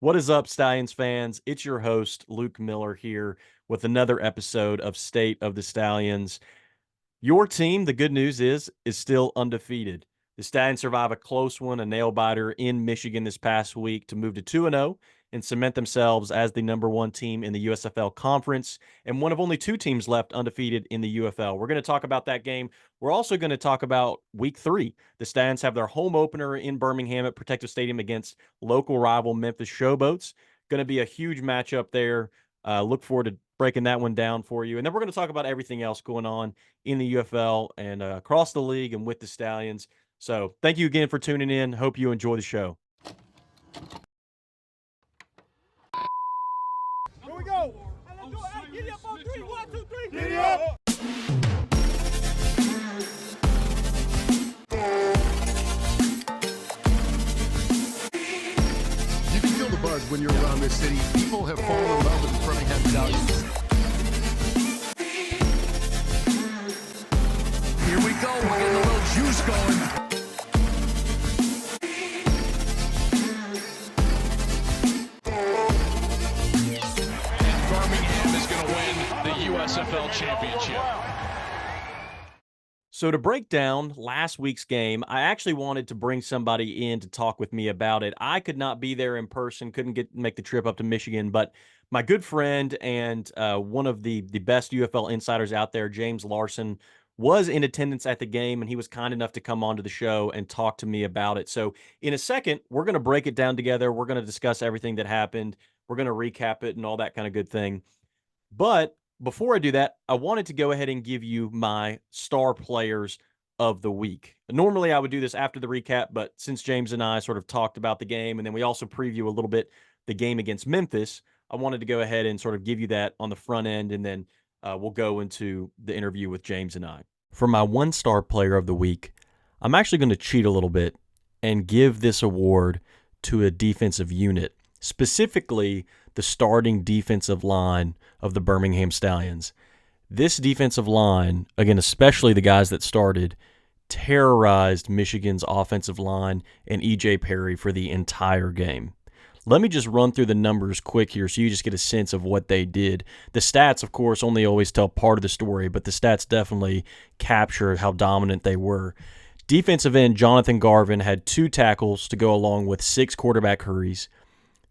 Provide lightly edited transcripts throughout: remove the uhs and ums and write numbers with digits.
What is up, Stallions fans? It's your host, Luke Miller, here with another episode of State of the Stallions. Your team, the good news is still undefeated. The Stallions survive a close one, a nail biter in Michigan this past week to move to 2-0 and cement themselves as the number one team in the USFL conference and one of only two teams left undefeated in the UFL. We're going to talk about that game. We're also going to talk about week 3. The Stallions have their home opener in Birmingham at Protective Stadium against local rival Memphis Showboats. Going to be a huge matchup there. Look forward to breaking that one down for you. And then we're going to talk about everything else going on in the UFL and across the league and with the Stallions. So thank you again for tuning in. Hope you enjoy the show. Here we go. Hey, giddy up on 3. 1, 2, 3. Giddy up. You can feel the buzz when you're around this city. People have fallen in love with the Birmingham Stallions. Here we go. We're getting a little juice going. Birmingham is going to win the USFL championship. So to break down last week's game, I actually wanted to bring somebody in to talk with me about it. I could not be there in person, couldn't make the trip up to Michigan, but my good friend and one of the best UFL insiders out there, James Larsen, was in attendance at the game, and he was kind enough to come onto the show and talk to me about it. So in a second, we're going to break it down together. We're going to discuss everything that happened. We're going to recap it and all that kind of good thing. But before I do that, I wanted to go ahead and give you my star players of the week. Normally, I would do this after the recap, but since James and I sort of talked about the game, and then we also preview a little bit the game against Memphis, I wanted to go ahead and sort of give you that on the front end, and then we'll go into the interview with James and I. For my one-star player of the week, I'm actually going to cheat a little bit and give this award to a defensive unit, specifically the starting defensive line of the Birmingham Stallions. This defensive line, again, especially the guys that started, terrorized Michigan's offensive line and E.J. Perry for the entire game. Let me just run through the numbers quick here so you just get a sense of what they did. The stats, of course, only always tell part of the story, but the stats definitely capture how dominant they were. Defensive end Jonathan Garvin had 2 tackles to go along with 6 quarterback hurries.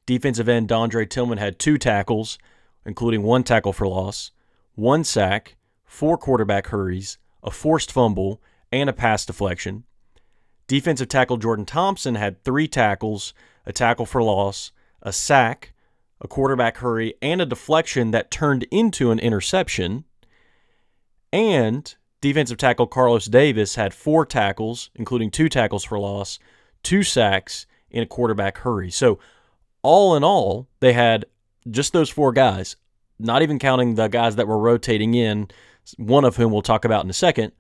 Defensive end Dondre Tillman had 2 tackles, including 1 tackle for loss, 1 sack, 4 quarterback hurries, a forced fumble, and a pass deflection. Defensive tackle Jordan Thompson had 3 tackles, a tackle for loss, a sack, a quarterback hurry, and a deflection that turned into an interception. And defensive tackle Carlos Davis had 4 tackles, including 2 tackles for loss, 2 sacks, and a quarterback hurry. So all in all, they had just those 4 guys, not even counting the guys that were rotating in, one of whom we'll talk about in a second.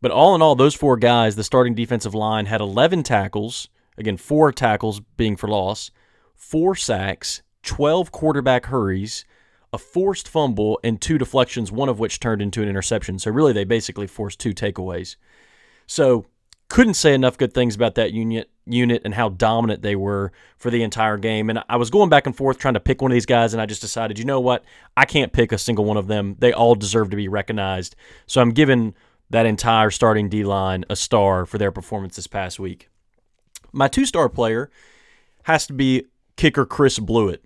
But all in all, those 4 guys, the starting defensive line, had 11 tackles, again, 4 tackles being for loss, 4 sacks, 12 quarterback hurries, a forced fumble, and 2 deflections, one of which turned into an interception. So really, they basically forced 2 takeaways. So couldn't say enough good things about that unit and how dominant they were for the entire game. And I was going back and forth trying to pick one of these guys, and I just decided, you know what? I can't pick a single one of them. They all deserve to be recognized. So I'm giving that entire starting D-line a star for their performance this past week. My 2-star player has to be kicker Chris Blewett.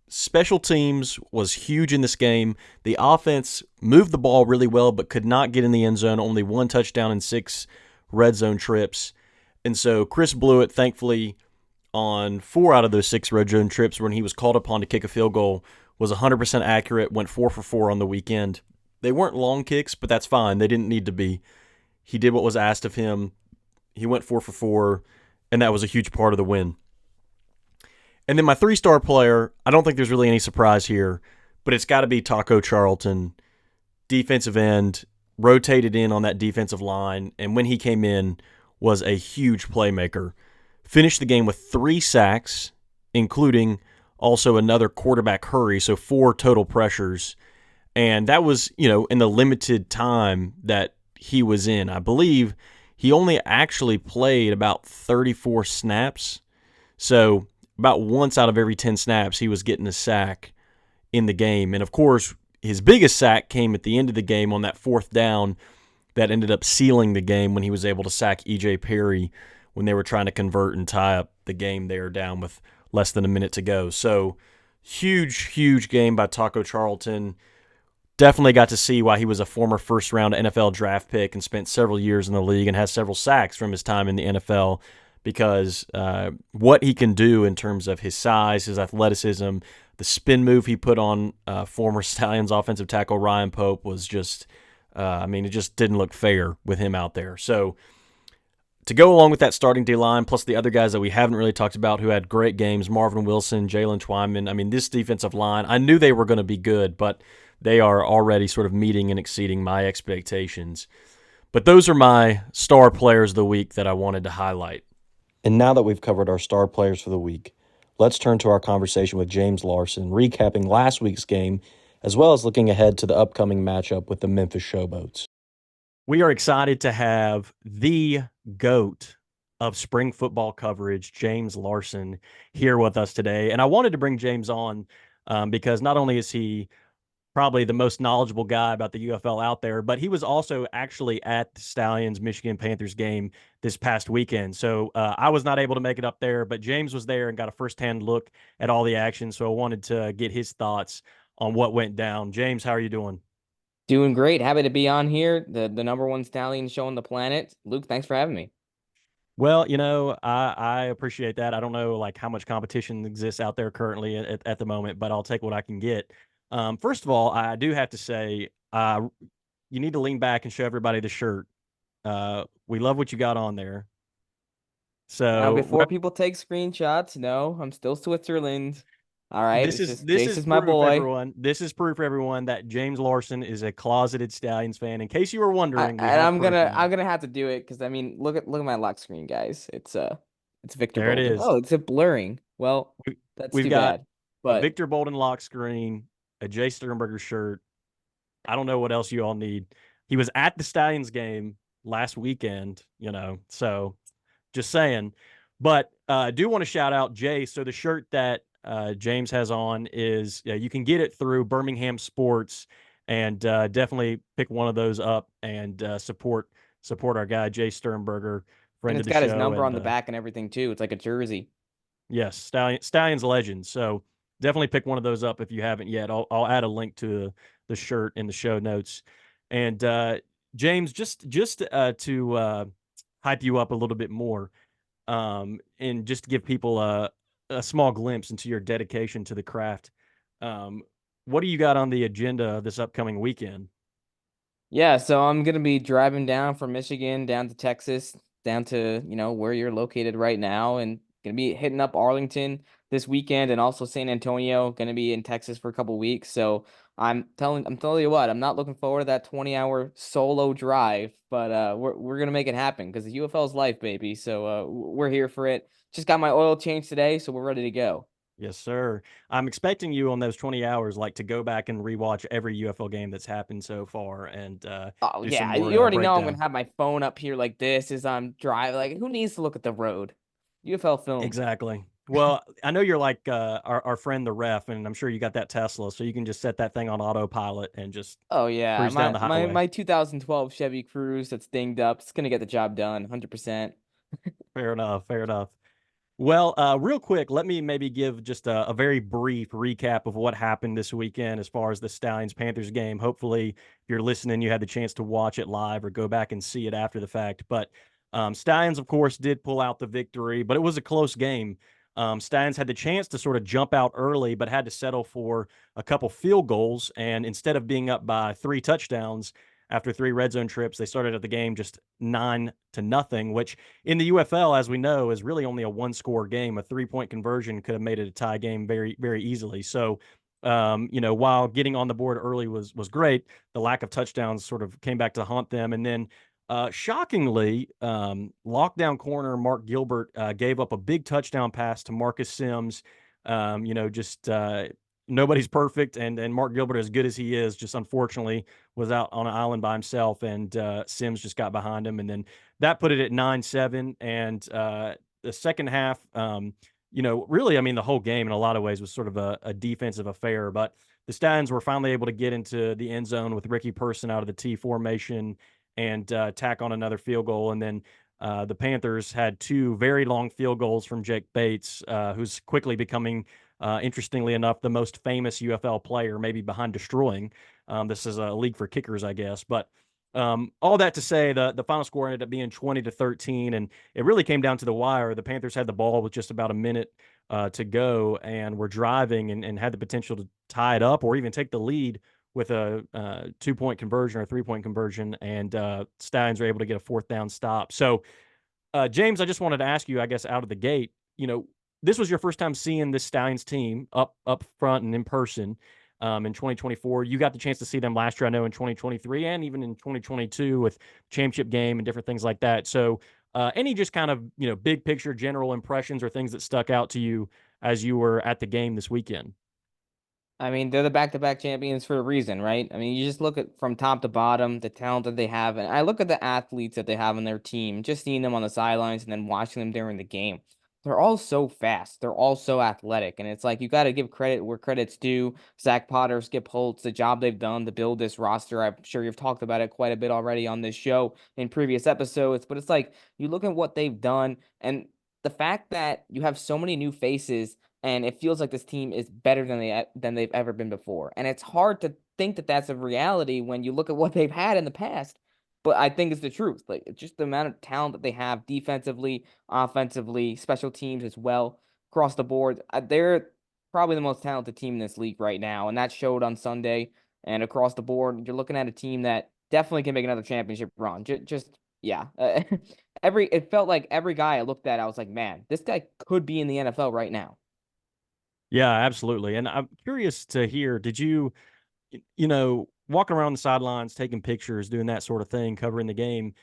Special teams was huge in this game. The offense moved the ball really well but could not get in the end zone. Only 1 touchdown and 6 red zone trips. And so Chris Blewett, thankfully, on 4 out of those 6 red zone trips when he was called upon to kick a field goal, was 100% accurate, went 4 for 4 on the weekend. They weren't long kicks, but that's fine. They didn't need to be. He did what was asked of him. He went 4 for 4, and that was a huge part of the win. And then my 3-star player, I don't think there's really any surprise here, but it's got to be Taco Charlton, defensive end, rotated in on that defensive line, and when he came in, was a huge playmaker. Finished the game with 3 sacks, including also another quarterback hurry, so 4 total pressures. And that was, in the limited time that he was in. I believe he only actually played about 34 snaps. So about once out of every 10 snaps, he was getting a sack in the game. And of course, his biggest sack came at the end of the game on that fourth down that ended up sealing the game when he was able to sack E.J. Perry when they were trying to convert and tie up the game there down with less than a minute to go. So huge game by Taco Charlton. Definitely got to see why he was a former first-round NFL draft pick and spent several years in the league and has several sacks from his time in the NFL because what he can do in terms of his size, his athleticism, the spin move he put on former Stallions offensive tackle Ryan Pope was just, it just didn't look fair with him out there. So to go along with that starting D-line, plus the other guys that we haven't really talked about who had great games, Marvin Wilson, Jalen Twyman, this defensive line, I knew they were going to be good, but they are already sort of meeting and exceeding my expectations. But those are my star players of the week that I wanted to highlight. And now that we've covered our star players for the week, let's turn to our conversation with James Larsen, recapping last week's game, as well as looking ahead to the upcoming matchup with the Memphis Showboats. We are excited to have the GOAT of spring football coverage, James Larsen, here with us today. And I wanted to bring James on because not only is he probably the most knowledgeable guy about the UFL out there, but he was also actually at the Stallions Michigan Panthers game this past weekend. So I was not able to make it up there, but James was there and got a firsthand look at all the action. So I wanted to get his thoughts on what went down. James, how are you doing? Doing great. Happy to be on here. The number one stallion show on the planet. Luke, thanks for having me. Well, I appreciate that. I don't know like how much competition exists out there currently at the moment, but I'll take what I can get. First of all, I do have to say, you need to lean back and show everybody the shirt. We love what you got on there. Now, So before people take screenshots, no, I'm still Switzerland. All right, this it's is just this Jace is is my proof, boy. everyone. This is proof, everyone, that James Larsen is a closeted Stallions fan. In case you were wondering, we And have I'm proof gonna now. I'm gonna have to do it because look at my lock screen, guys. It's Victor There it Bolden. is. Oh, it's a blurring. Well, We, that's we've too got bad. a But Victor Bolden lock screen, a Jay Sternberger shirt. I don't know what else you all need. He was at the Stallions game last weekend, so just saying. But I do want to shout out Jay. So the shirt that James has on is you can get it through Birmingham Sports, and definitely pick one of those up and support our guy Jay Sternberger, and friend of it's the got his show, number and on the back and everything too. It's like a jersey. yes, Stallions legend. So definitely pick one of those up if you haven't yet. I'll add a link to the shirt in the show notes. And James, just to hype you up a little bit more, and just to give people a small glimpse into your dedication to the craft. Um, what do you got on the agenda this upcoming weekend? Yeah, so I'm gonna be driving down from Michigan down to Texas, down to, where you're located right now, and gonna be hitting up Arlington this weekend and also San Antonio, gonna be in Texas for a couple weeks. So I'm telling you what, I'm not looking forward to that 20-hour solo drive, but we're gonna make it happen because the UFL's life, baby. So we're here for it. Just got my oil change today, so we're ready to go. Yes, sir. I'm expecting you on those 20 hours, like to go back and rewatch every UFL game that's happened so far and Oh do some yeah, more you already know I'm gonna breakdown. have my phone up here like this as I'm driving. Like, who needs to look at the road? UFL film. Exactly. Well, I know you're like our friend the ref, and I'm sure you got that Tesla, so you can just set that thing on autopilot and just Oh yeah, cruise down my the my highway. my 2012 Chevy Cruze that's dinged up. It's gonna get the job done, 100%. Fair enough. Fair enough. Well, real quick, let me maybe give just a very brief recap of what happened this weekend as far as the Stallions Panthers game. Hopefully, if you're listening, you had the chance to watch it live or go back and see it after the fact. But Stallions, of course, did pull out the victory, but it was a close game. Stallions had the chance to sort of jump out early, but had to settle for a couple field goals. And instead of being up by 3 touchdowns after 3 red zone trips, they started at the game just 9-0, which in the UFL, as we know, is really only a one-score game. A 3-point conversion could have made it a tie game very, very easily. So, while getting on the board early was great, the lack of touchdowns sort of came back to haunt them. And then, shockingly, lockdown corner Mark Gilbert gave up a big touchdown pass to Marcus Sims. Just nobody's perfect, and Mark Gilbert, as good as he is, just unfortunately was out on an island by himself, and Sims just got behind him, and then that put it at 9-7. And the second half, really, I mean, the whole game in a lot of ways was sort of a defensive affair, but the Stallions were finally able to get into the end zone with Ricky Person out of the T formation and tack on another field goal. And then the Panthers had two very long field goals from Jake Bates, who's quickly becoming, interestingly enough, the most famous UFL player, maybe behind destroying. This is a league for kickers, I guess. But all that to say, the final score ended up being 20-13, and it really came down to the wire. The Panthers had the ball with just about a minute to go, and were driving and had the potential to tie it up or even take the lead with a 2-point conversion or 3-point conversion, and Stallions were able to get a fourth down stop. So, James, I just wanted to ask you, I guess, out of the gate, this was your first time seeing this Stallions team up front and in person in 2024. You got the chance to see them last year, I know, in 2023 and even in 2022 with championship game and different things like that. So, any just kind of big picture, general impressions or things that stuck out to you as you were at the game this weekend? I mean, they're the back-to-back champions for a reason, right? I mean, you just look at from top to bottom, the talent that they have, and I look at the athletes that they have on their team, just seeing them on the sidelines and then watching them during the game. They're all so fast. They're all so athletic, and it's like you got to give credit where credit's due. Zach Potter, Skip Holtz, the job they've done to build this roster. I'm sure you've talked about it quite a bit already on this show in previous episodes, but it's like you look at what they've done and the fact that you have so many new faces and it feels like this team is better than they've ever been before. And it's hard to think that that's a reality when you look at what they've had in the past. But I think it's the truth. Like it's just the amount of talent that they have defensively, offensively, special teams as well across the board. They're probably the most talented team in this league right now, and that showed on Sunday. And across the board, you're looking at a team that definitely can make another championship run. Just yeah, it felt like every guy I looked at, I was like, man, this guy could be in the NFL right now. Yeah, absolutely. And I'm curious to hear, did you, walking around the sidelines, taking pictures, doing that sort of thing, covering the game,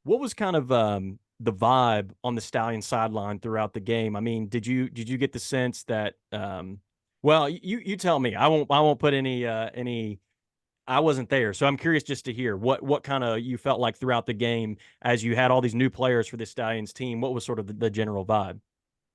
what was kind of the vibe on the Stallion sideline throughout the game? I mean, did you get the sense that well, you tell me. I won't put any I wasn't there. So I'm curious just to hear what kind of you felt like throughout the game as you had all these new players for the Stallions team. What was sort of the general vibe?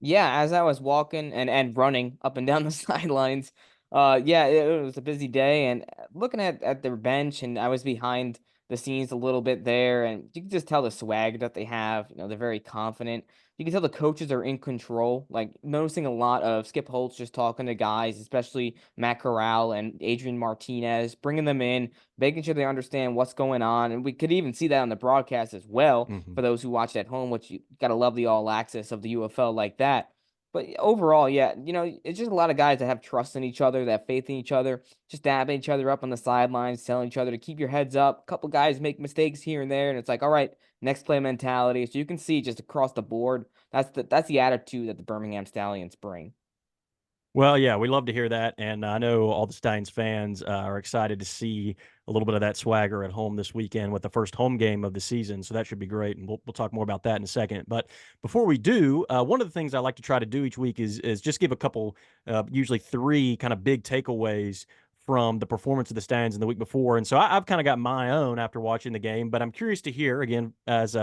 Yeah, as I was walking and running up and down the sidelines, yeah, it was a busy day, and looking at their bench, and I was behind the scenes a little bit there, and you can just tell the swag that they have. They're very confident. You can tell the coaches are in control. Like noticing a lot of Skip Holtz just talking to guys, especially Matt Corral and Adrian Martinez, bringing them in, making sure they understand what's going on, and we could even see that on the broadcast as well Mhm. for those who watched at home, which you gotta love the all access of the UFL like that. But overall, yeah, it's just a lot of guys that have trust in each other, that have faith in each other, just dabbing each other up on the sidelines, telling each other to keep your heads up. A couple guys make mistakes here and there, and it's like, all right, next play mentality. So you can see just across the board, that's the attitude that the Birmingham Stallions bring. Well, yeah, we love to hear that, and I know all the Steins fans are excited to see a little bit of that swagger at home this weekend with the first home game of the season. So that should be great, and we'll talk more about that in a second. But before we do, one of the things I like to try to do each week is just give a couple, usually three, kind of big takeaways from the performance of the Steins in the week before. And so I've kind of got my own after watching the game, but I'm curious to hear again as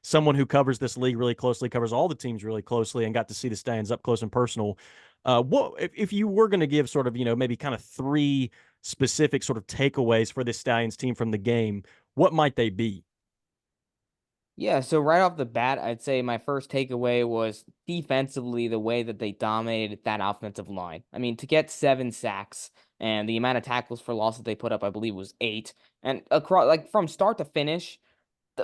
someone who covers this league really closely, covers all the teams really closely, and got to see the Steins up close and personal. What if you were going to give sort of, maybe kind of three specific sort of takeaways for this Stallions team from the game, what might they be? Yeah, so right off the bat, I'd say my first takeaway was defensively the way that they dominated that offensive line. I mean, to get 7 sacks and the amount of tackles for loss that they put up, I believe was 8. And across like from start to finish,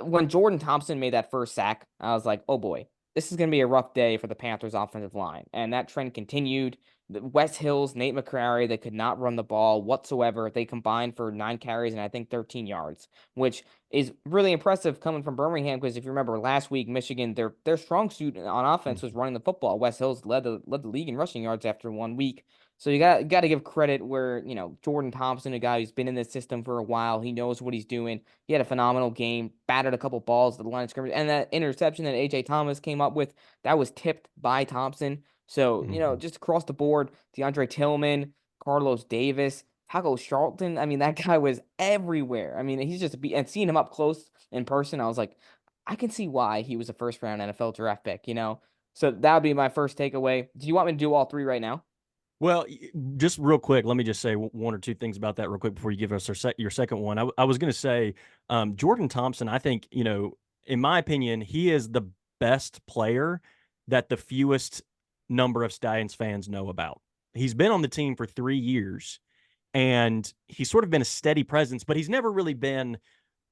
when Jordan Thompson made that first sack, I was like, "Oh boy, this is going to be a rough day for the Panthers offensive line." And that trend continued. The Wes Hills, Nate McCrary, they could not run the ball whatsoever. They combined for 9 carries and I think 13 yards, which is really impressive coming from Birmingham. Because if you remember last week, Michigan, their strong suit on offense was Mhm. running the football. Wes Hills led the league in rushing yards after 1 week. So you got to give credit where Jordan Thompson, a guy who's been in this system for a while, he knows what he's doing. He had a phenomenal game, batted a couple balls at the line of scrimmage, and that interception that AJ Thomas came up with, that was tipped by Thompson. So, Mhm. just across the board, DeAndre Tillman, Carlos Davis, Taco Charlton. I mean, that guy was everywhere. I mean, and seeing him up close in person, I was like, I can see why he was a first round NFL draft pick. So that would be my first takeaway. Do you want me to do all three right now? Well, just real quick, let me just say one or two things about that real quick before you give us your second one. I was going to say, Jordan Thompson, I think, in my opinion, he is the best player that the fewest number of Stallions fans know about. He's been on the team for 3 years, and he's sort of been a steady presence, but he's never really been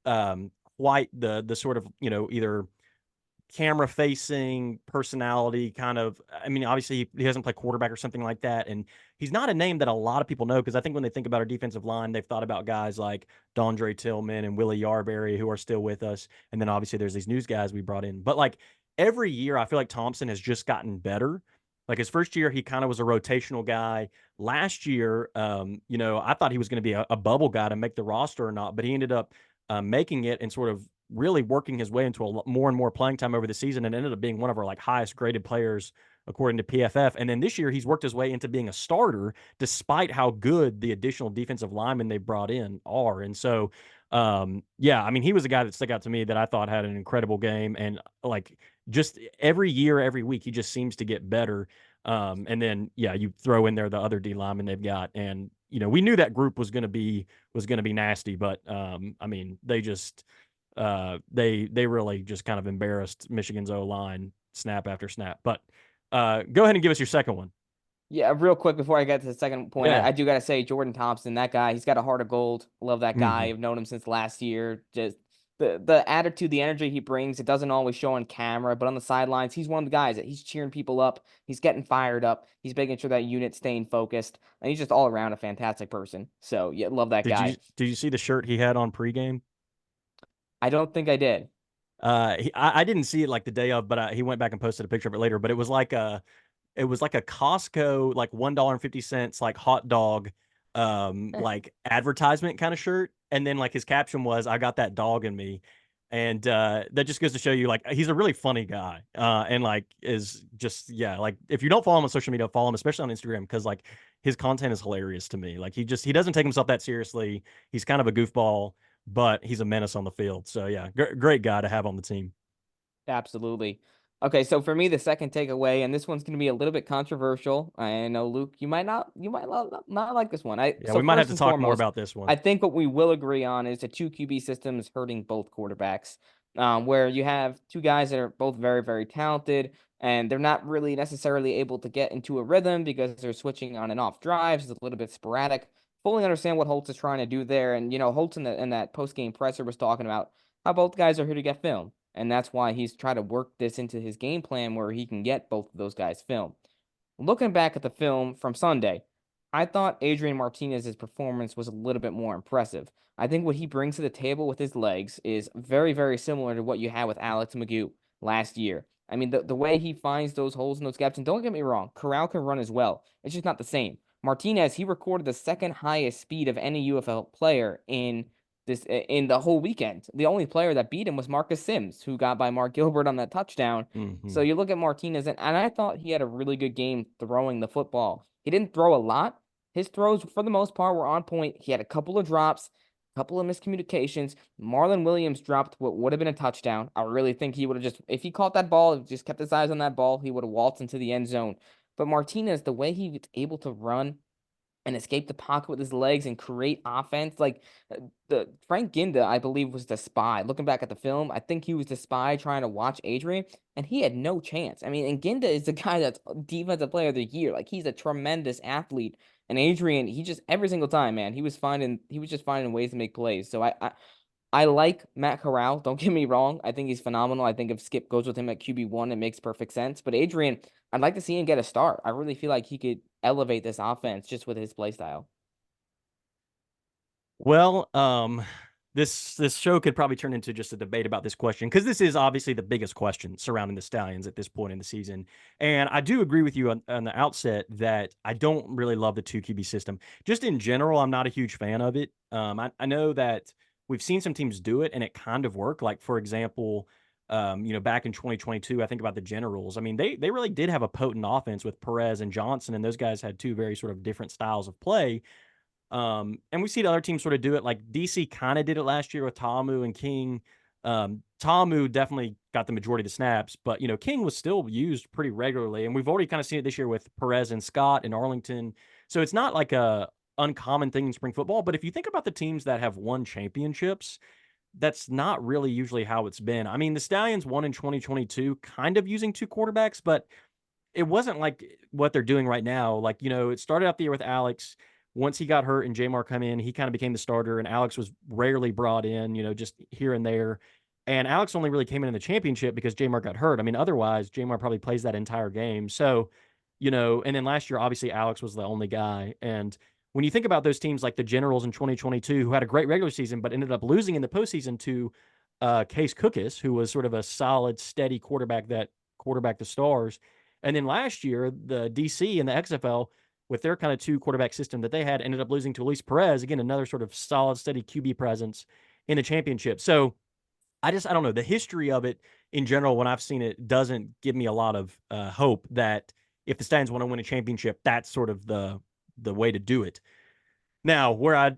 quite the sort of, either camera facing personality kind of. I mean, obviously he doesn't play quarterback or something like that, and he's not a name that a lot of people know, because I think when they think about our defensive line, they've thought about guys like Dondre Tillman and Willie Yarberry, who are still with us, and then obviously there's these news guys we brought in. But like every year I feel like Thompson has just gotten better. Like his first year he kind of was a rotational guy. Last year, I thought he was going to be a bubble guy to make the roster or not, but he ended up making it and sort of really working his way into more and more playing time over the season, and ended up being one of our like highest graded players according to PFF. And then this year he's worked his way into being a starter despite how good the additional defensive linemen they brought in are. And so yeah, I mean, he was a guy that stuck out to me that I thought had an incredible game, and like just every year, every week, he just seems to get better. And then yeah, you throw in there the other D linemen they've got, and we knew that group was going to be nasty, but I mean, they just they really just kind of embarrassed Michigan's O-line snap after snap. But go ahead and give us your second one. Yeah, real quick before I get to the second point, Yeah. I do gotta say Jordan Thompson, that guy, he's got a heart of gold. Love that guy. Mhm. I've known him since last year. Just the attitude, the energy he brings, it doesn't always show on camera, but on the sidelines, he's one of the guys that he's cheering people up. He's getting fired up. He's making sure that unit's staying focused, and he's just all around a fantastic person. So yeah, love that guy. Did you see the shirt he had on pregame? I don't think I did. I didn't see it like the day of, but he went back and posted a picture of it later. But it was like a Costco like $1.50 like hot dog like advertisement kind of shirt, and then like his caption was, "I got that dog in me." And that just goes to show you, like, he's a really funny guy, and like is just, yeah, like if you don't follow him on social media, follow him, especially on Instagram, because like his content is hilarious to me. Like he doesn't take himself that seriously. He's kind of a goofball, but he's a menace on the field. So yeah, great guy to have on the team. Absolutely. Okay, so for me, the second takeaway, and this one's going to be a little bit controversial. I know, Luke, you might not like this one. Yeah, So we might have first to and talk more foremost, about this one. I think what we will agree on is the two QB system is hurting both quarterbacks. Where you have two guys that are both very, very talented, and they're not really necessarily able to get into a rhythm because they're switching on and off drives. It's a little bit sporadic. Fully understand what Holtz is trying to do there, and Holtz in that post game presser was talking about how both guys are here to get film. And that's why he's trying to work this into his game plan where he can get both of those guys film. Looking back at the film from Sunday, I thought Adrian Martinez's performance was a little bit more impressive. I think what he brings to the table with his legs is very, very similar to what you had with Alex Magoo last year. I mean, the way he finds those holes and those gaps, and don't get me wrong, Corral can run as well. It's just not the same. Martinez, he recorded the second highest speed of any UFL player in the whole weekend. The only player that beat him was Marcus Sims, who got by Mark Gilbert on that touchdown. So Mhm. you look at Martinez, and I thought he had a really good game throwing the football. He didn't throw a lot. His throws, for the most part, were on point. He had a couple of drops, a couple of miscommunications. Marlon Williams dropped what would have been a touchdown. I really think he would have just, if he caught that ball, just kept his eyes on that ball, he would have waltzed into the end zone. But Martinez, the way he was able to run and escape the pocket with his legs and create offense. Like the Frank Ginda, I believe, was the spy. Looking back at the film, I think he was the spy trying to watch Adrian, and he had no chance. I mean, and Ginda is the guy that's defensive player of the year. Like he's a tremendous athlete. And Adrian, he just every single time, man, he was just finding ways to make plays. So I like Matt Corral. Don't get me wrong. I think he's phenomenal. I think if Skip goes with him at QB1, it makes perfect sense. But Adrian, I'd like to see him get a start. I really feel like he could elevate this offense just with his play style. Well, this show could probably turn into just a debate about this question, because this is obviously the biggest question surrounding the Stallions at this point in the season. And I do agree with you on the outset that I don't really love the two QB system. Just in general, I'm not a huge fan of it. I know that we've seen some teams do it and it kind of worked. Like for example, back in 2022, I think about the Generals. I mean, they really did have a potent offense with Perez and Johnson, and those guys had two very sort of different styles of play. And we see the other teams sort of do it. Like DC kind of did it last year with Tamu and King. Tamu definitely got the majority of the snaps, but King was still used pretty regularly, and we've already kind of seen it this year with Perez and Scott and Arlington. So it's not like a uncommon thing in spring football. But if you think about the teams that have won championships, that's not really usually how it's been. I mean, the Stallions won in 2022, kind of using two quarterbacks, but it wasn't like what they're doing right now. Like, it started out the year with Alex. Once he got hurt and Jamar come in, he kind of became the starter, and Alex was rarely brought in, just here and there. And Alex only really came in the championship because Jamar got hurt. I mean, otherwise, Jamar probably plays that entire game. So, and then last year, obviously, Alex was the only guy. And when you think about those teams like the Generals in 2022, who had a great regular season, but ended up losing in the postseason to Case Cookus, who was sort of a solid, steady quarterback that quarterback the Stars. And then last year, the DC and the XFL, with their kind of two quarterback system that they had, ended up losing to Luis Perez, again, another sort of solid, steady QB presence in the championship. So I don't know. The history of it in general, when I've seen it, doesn't give me a lot of hope that if the Stallions want to win a championship, that's sort of the way to do it. Now, where I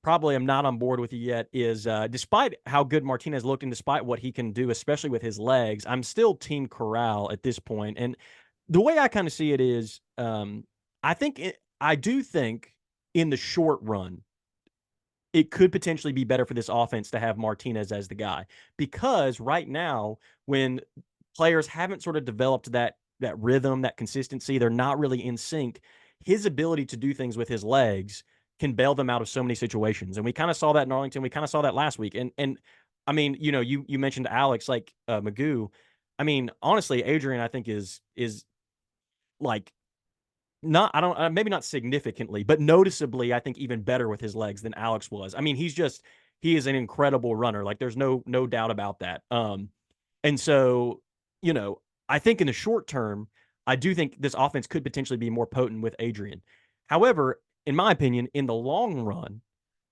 probably am not on board with you yet is despite how good Martinez looked and despite what he can do, especially with his legs, I'm still Team Corral at this point. And the way I kind of see it is I do think in the short run, it could potentially be better for this offense to have Martinez as the guy, because right now, when players haven't sort of developed that rhythm, that consistency, they're not really in sync. His ability to do things with his legs can bail them out of so many situations, and we kind of saw that in Arlington. We kind of saw that last week, and I mean, you mentioned Alex, like Magoo. I mean, honestly, Adrian, I think is like not, I don't, maybe not significantly, but noticeably, I think even better with his legs than Alex was. I mean, he is an incredible runner. Like, there's no doubt about that. And so, I think in the short term, I do think this offense could potentially be more potent with Adrian. However, in my opinion, in the long run,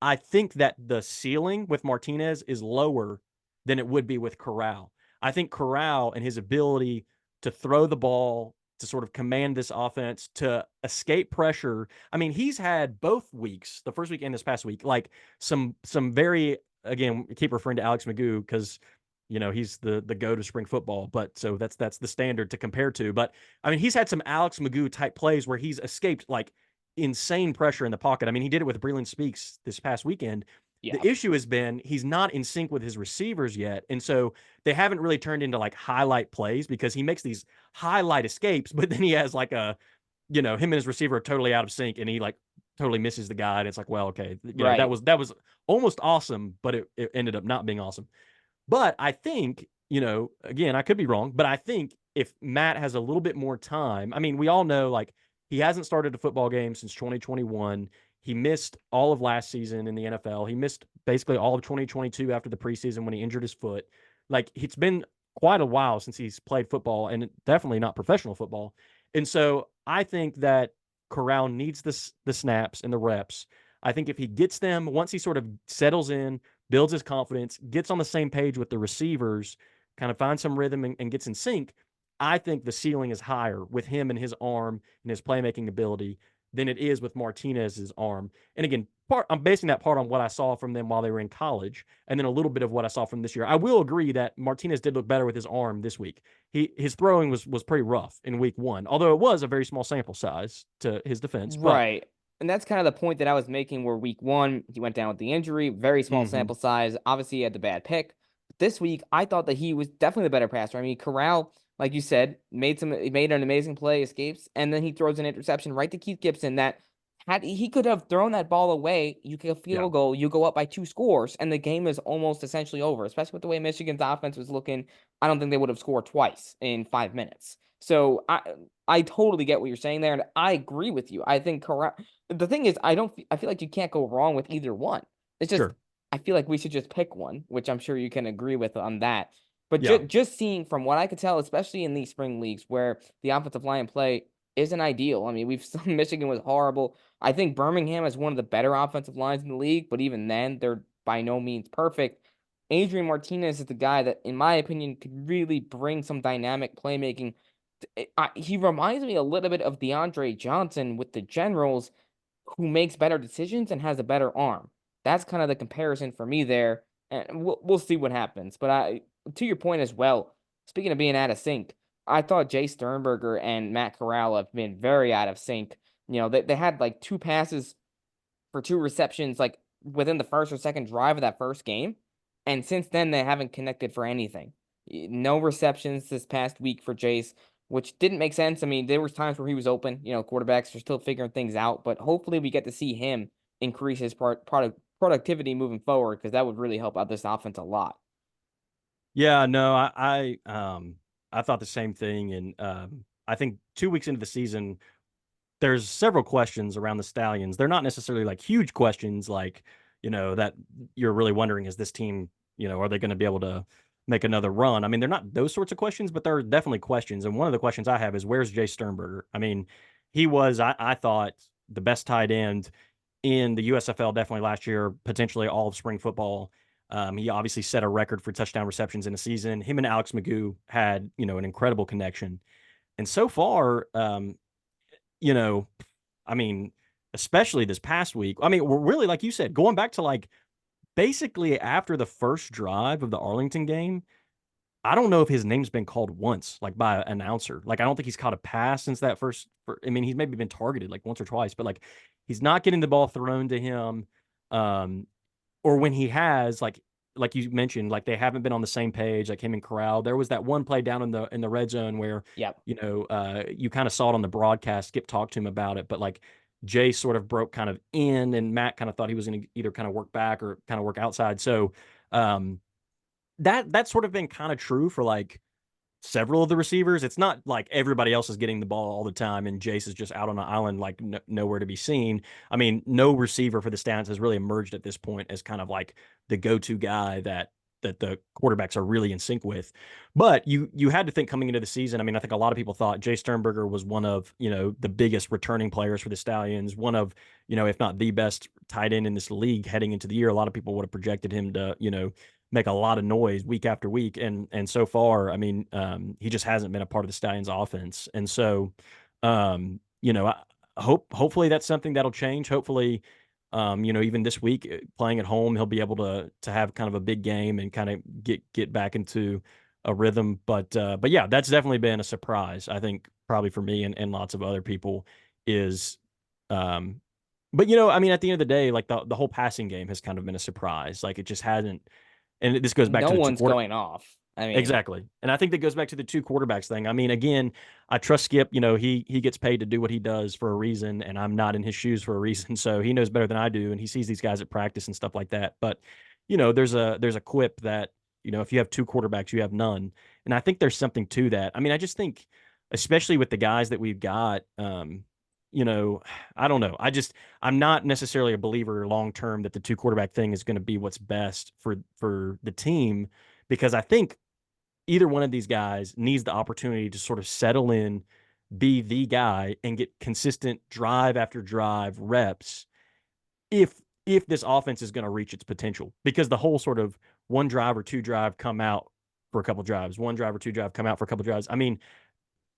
I think that the ceiling with Martinez is lower than it would be with Corral. I think Corral and his ability to throw the ball, to sort of command this offense, to escape pressure. I mean, he's had both weeks, the first week and this past week, like some very, again, keep referring to Alex Magoo because he's the go to spring football, but so that's the standard to compare to. But I mean, he's had some Alex Magoo type plays where he's escaped like insane pressure in the pocket. I mean, he did it with Breland Speaks this past weekend. Yeah. The issue has been he's not in sync with his receivers yet. And so they haven't really turned into like highlight plays because he makes these highlight escapes, but then he has like him and his receiver are totally out of sync and he like totally misses the guy. And it's like, well, okay, Right. that was almost awesome, but it ended up not being awesome. But I think, again, I could be wrong, but I think if Matt has a little bit more time, I mean, we all know like he hasn't started a football game since 2021. He missed all of last season in the NFL. He missed basically all of 2022 after the preseason when he injured his foot. Like, it's been quite a while since he's played football, and definitely not professional football. And so I think that Corral needs the snaps and the reps. I think if he gets them, once he sort of settles in, builds his confidence, gets on the same page with the receivers, kind of finds some rhythm and gets in sync, I think the ceiling is higher with him and his arm and his playmaking ability than it is with Martinez's arm. And again, I'm basing that part on what I saw from them while they were in college, and then a little bit of what I saw from this year. I will agree that Martinez did look better with his arm this week. His throwing was pretty rough in week one, although it was a very small sample size to his defense. Right. And that's kind of the point that I was making where week one, he went down with the injury, very small sample size. Obviously, he had the bad pick. This week, I thought that he was definitely the better passer. I mean, Corral, like you said, made an amazing play, escapes, and then he throws an interception right to Keith Gibson that he could have thrown that ball away, you kick a field goal, you go up by 2 scores, and the game is almost essentially over. Especially with the way Michigan's offense was looking, I don't think they would have scored twice in 5 minutes. So I totally get what you're saying there, and I agree with you. I think Corral. The thing is, I feel like you can't go wrong with either one. It's just I feel like we should just pick one, which I'm sure you can agree with on that. But just seeing from what I could tell, especially in these spring leagues where the offensive line play isn't ideal. I mean, Michigan was horrible. I think Birmingham is one of the better offensive lines in the league, but even then, they're by no means perfect. Adrian Martinez is the guy that, in my opinion, could really bring some dynamic playmaking. He reminds me a little bit of DeAndre Johnson with the Generals, who makes better decisions and has a better arm. That's kind of the comparison for me there. and we'll see what happens. But to your point as well, speaking of being out of sync, I thought Jay Sternberger and Matt Corral have been very out of sync. They had like 2 passes for 2 receptions, like, within the first or second drive of that first game, and since then, they haven't connected for anything. No receptions this past week for Jace, which didn't make sense. I mean, there was times where he was open, quarterbacks are still figuring things out, but hopefully we get to see him increase his productivity moving forward, because that would really help out this offense a lot. Yeah, no, I thought the same thing, and I think 2 weeks into the season, there's several questions around the Stallions. They're not necessarily like huge questions, like that you're really wondering, is this team, are they going to be able to make another run? I mean, they're not those sorts of questions, but there are definitely questions. And one of the questions I have is, where's Jay Sternberger? I mean, he was, I thought, the best tight end in the USFL definitely last year, potentially all of spring football. He obviously set a record for touchdown receptions in a season. Him and Alex Magoo had, an incredible connection. And so far, you know, I mean, especially this past week, I mean, we're really, like you said, going back to like basically after the first drive of the Arlington game, I don't know if his name's been called once, like by an announcer. Like, I don't think he's caught a pass since that I mean, he's maybe been targeted like once or twice, but like he's not getting the ball thrown to him. Um, or when he has, like you mentioned, like they haven't been on the same page, like him and Corral. There was that one play down in the red zone where, Yep. you kind of saw it on the broadcast. Skip talked to him about it, but like Jay sort of broke kind of in, and Matt kind of thought he was going to either kind of work back or kind of work outside. So um, that's sort of been kind of true for like several of the receivers. It's not like everybody else is getting the ball all the time and Jace is just out on an island, like nowhere to be seen. I mean, no receiver for the Stallions has really emerged at this point as kind of like the go-to guy that the quarterbacks are really in sync with. But you had to think coming into the season. I mean, I think a lot of people thought Jay Sternberger was one of, the biggest returning players for the Stallions, one of, if not the best tight end in this league heading into the year. A lot of people would have projected him to, make a lot of noise week after week. And so far, I mean, he just hasn't been a part of the Stallions offense. And so, I hopefully that's something that'll change. Hopefully, even this week playing at home, he'll be able to have kind of a big game and kind of get back into a rhythm. But yeah, that's definitely been a surprise, I think, probably for me and lots of other people is, but I mean, at the end of the day, like the whole passing game has kind of been a surprise. Like it just hasn't. And this goes back No to the one's going off. I mean, exactly. And I think that goes back to the 2 quarterbacks thing. I mean, again, I trust Skip. He gets paid to do what he does for a reason, and I'm not in his shoes for a reason. So he knows better than I do, and he sees these guys at practice and stuff like that. But there's a quip that if you have 2 quarterbacks, you have none. And I think there's something to that. I mean, I just think, especially with the guys that we've got, I don't know. I'm not necessarily a believer long term that the 2 quarterback thing is going to be what's best for the team, because I think either one of these guys needs the opportunity to sort of settle in, be the guy, and get consistent drive after drive reps if this offense is going to reach its potential. Because the whole sort of 1 drive or 2 drive come out for a couple drives, 1 drive or 2 drive come out for a couple drives. I mean,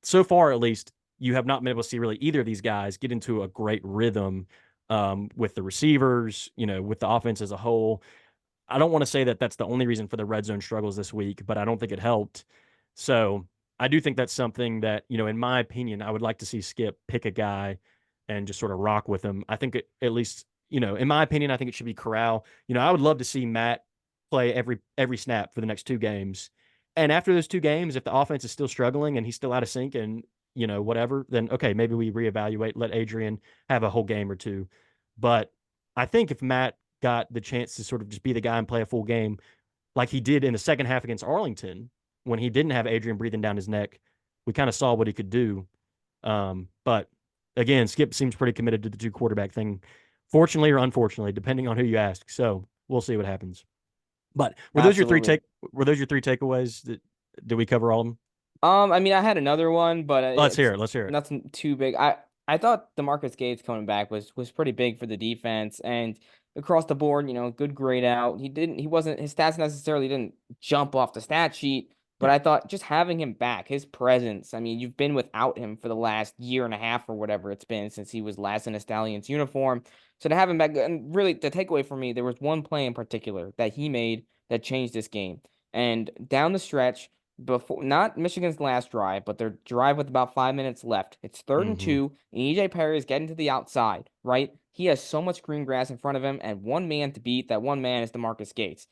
so far at least, you have not been able to see really either of these guys get into a great rhythm with the receivers, with the offense as a whole. I don't want to say that that's the only reason for the red zone struggles this week, but I don't think it helped. So I do think that's something that, in my opinion, I would like to see Skip pick a guy and just sort of rock with him. I think at least, in my opinion, I think it should be Corral. I would love to see Matt play every snap for the next 2 games. And after those 2 games, if the offense is still struggling and he's still out of sync and, whatever, then okay, maybe we reevaluate, let Adrian have a whole game or 2. But I think if Matt got the chance to sort of just be the guy and play a full game like he did in the second half against Arlington, when he didn't have Adrian breathing down his neck, we kind of saw what he could do. But again, Skip seems pretty committed to the 2 quarterback thing, fortunately or unfortunately, depending on who you ask. So we'll see what happens. But were those your 3 takeaways? Did we cover all of them? I mean, I had another one, but Let's hear it. Let's hear it. Nothing too big. I thought DeMarcus Gates coming back was pretty big for the defense, and across the board, good grade out. His stats necessarily didn't jump off the stat sheet, but I thought just having him back, his presence. I mean, you've been without him for the last year and a half or whatever it's been since he was last in a Stallions uniform. So to have him back, and really the takeaway for me, there was one play in particular that he made that changed this game. And down the stretch, before not Michigan's last drive, but their drive with about 5 minutes left. It's third and Mhm. 2, and EJ Perry is getting to the outside, right? He has so much green grass in front of him and one man to beat. That one man is DeMarcus Gates.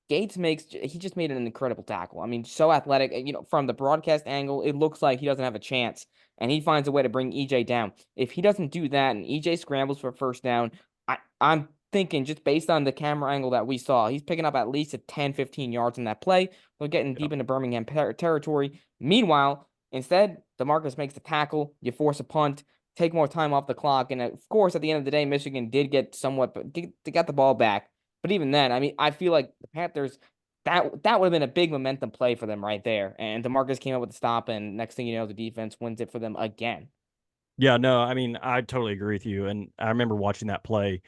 He just made an incredible tackle. I mean, so athletic. From the broadcast angle, it looks like he doesn't have a chance, and he finds a way to bring EJ down. If he doesn't do that and EJ scrambles for a first down, I'm thinking just based on the camera angle that we saw, he's picking up at least a 10, 15 yards in that play. We're getting Yeah. deep into Birmingham territory. Meanwhile, instead, DeMarcus makes the tackle. You force a punt, take more time off the clock, and of course, at the end of the day, Michigan did get somewhat, but they got the ball back. But even then, I mean, I feel like the Panthers, that would have been a big momentum play for them right there. And DeMarcus came up with the stop, and next thing you know, the defense wins it for them again. Yeah, no, I mean, I totally agree with you, and I remember watching that play,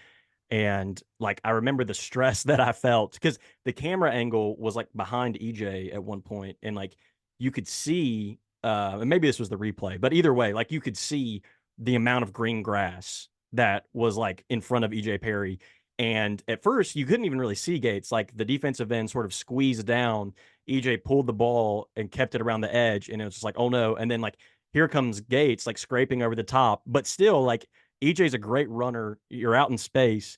and, like, I remember the stress that I felt because the camera angle was, like, behind EJ at one point, and, like, you could see, and maybe this was the replay, but either way, like, you could see the amount of green grass that was, like, in front of EJ Perry, and at first, you couldn't even really see Gates, like, the defensive end sort of squeezed down, EJ pulled the ball and kept it around the edge, and it was just like, "Oh, no," and then, like, here comes Gates, like, scraping over the top, but still, like, EJ's a great runner, you're out in space,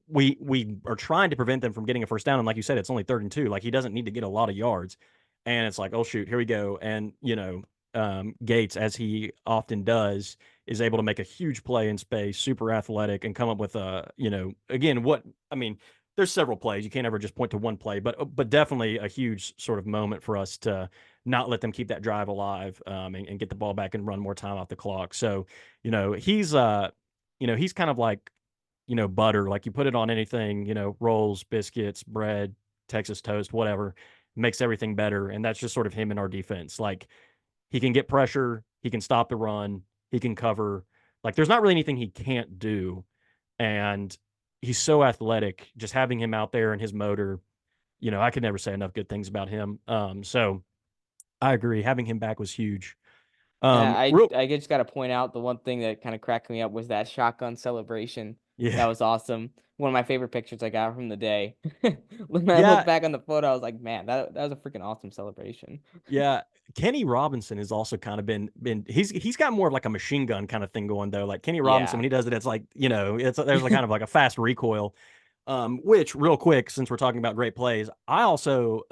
we are trying to prevent them from getting a first down, and like you said, it's only 3rd and 2, like, he doesn't need to get a lot of yards, and it's like, "Oh, shoot, here we go," and, Gates, as he often does, is able to make a huge play in space, super athletic, and come up with a, again, what I mean, there's several plays, you can't ever just point to one play, but definitely a huge sort of moment for us to not let them keep that drive alive, and get the ball back and run more time off the clock, so, he's kind of like butter, like you put it on anything, rolls, biscuits, bread, Texas toast, whatever, makes everything better. And that's just sort of him in our defense. Like he can get pressure, he can stop the run, he can cover. Like there's not really anything he can't do. And he's so athletic. Just having him out there and his motor, I could never say enough good things about him. So I agree. Having him back was huge. Yeah, Real, I just got to point out the one thing that kind of cracked me up was that shotgun celebration. yeah, That was awesome. One of my favorite pictures I got from the day. When I look yeah. back on the photo, I was like, man, that was a freaking awesome celebration. Yeah, Kenny Robinson has also kind of been he's got more of like a machine gun kind of thing going though. Like Kenny Robinson, Yeah. when he does it, it's like, it's there's a kind of like a fast recoil. Which real quick, since we're talking about great plays, I also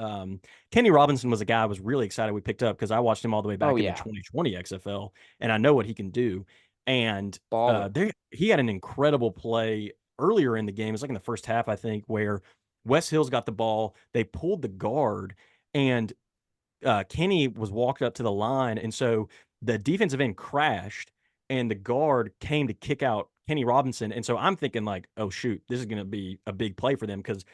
Kenny Robinson was a guy I was really excited we picked up because I watched him all the way Oh back in the yeah, 2020 XFL, and I know what he can do. And baller. there he had an incredible play earlier in the game. It was like in the first half, I think, where Wes Hills got the ball, they pulled the guard, and Kenny was walked up to the line, and so the defensive end crashed, and the guard came to kick out Kenny Robinson, and so I'm thinking like, "Oh shoot, this is going to be a big play for them because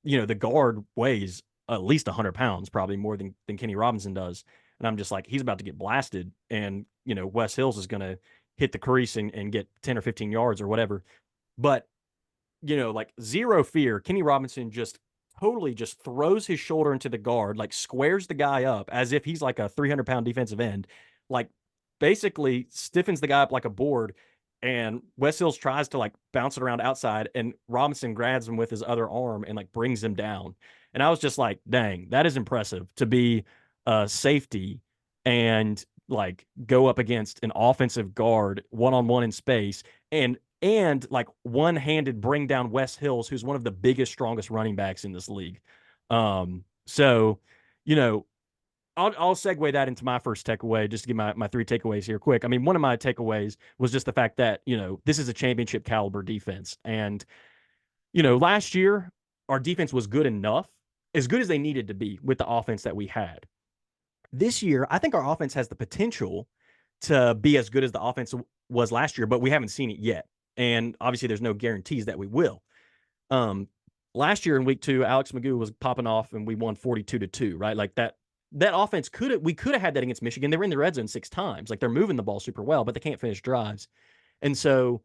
the guard weighs at least 100 pounds, probably more than Kenny Robinson does." And I'm just like, he's about to get blasted, and Wes Hills is going to hit the crease and get 10 or 15 yards or whatever. But like zero fear. Kenny Robinson just totally just throws his shoulder into the guard, like squares the guy up as if he's like a 300-pound defensive end, like basically stiffens the guy up like a board. And Wes Hills tries to like bounce it around outside, and Robinson grabs him with his other arm and like brings him down. And I was just like, dang, that is impressive to be a safety and like go up against an offensive guard one-on-one in space and like one-handed bring down Wes Hills, who's one of the biggest, strongest running backs in this league. So, you know, I'll segue that into my first takeaway, just to give my 3 takeaways here quick. I mean, one of my takeaways was just the fact that, this is a championship caliber defense. And, last year, our defense was good enough, as good as they needed to be with the offense that we had. This year, I think our offense has the potential to be as good as the offense was last year, but we haven't seen it yet. And obviously, there's no guarantees that we will. Um, Last year in week 2, Alex Magoo was popping off, and we won 42-2, right? Like that offense we could have had that against Michigan. They were in the red zone 6 times. Like they're moving the ball super well, but they can't finish drives. And so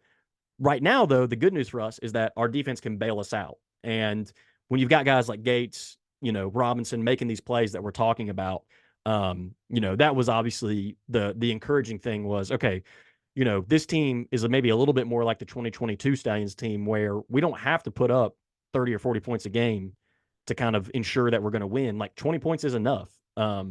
right now, though, the good news for us is that our defense can bail us out. And when you've got guys like Gates, Robinson making these plays that we're talking about, that was obviously the encouraging thing was, okay, this team is maybe a little bit more like the 2022 Stallions team where we don't have to put up 30 or 40 points a game to kind of ensure that we're going to win. Like 20 points is enough.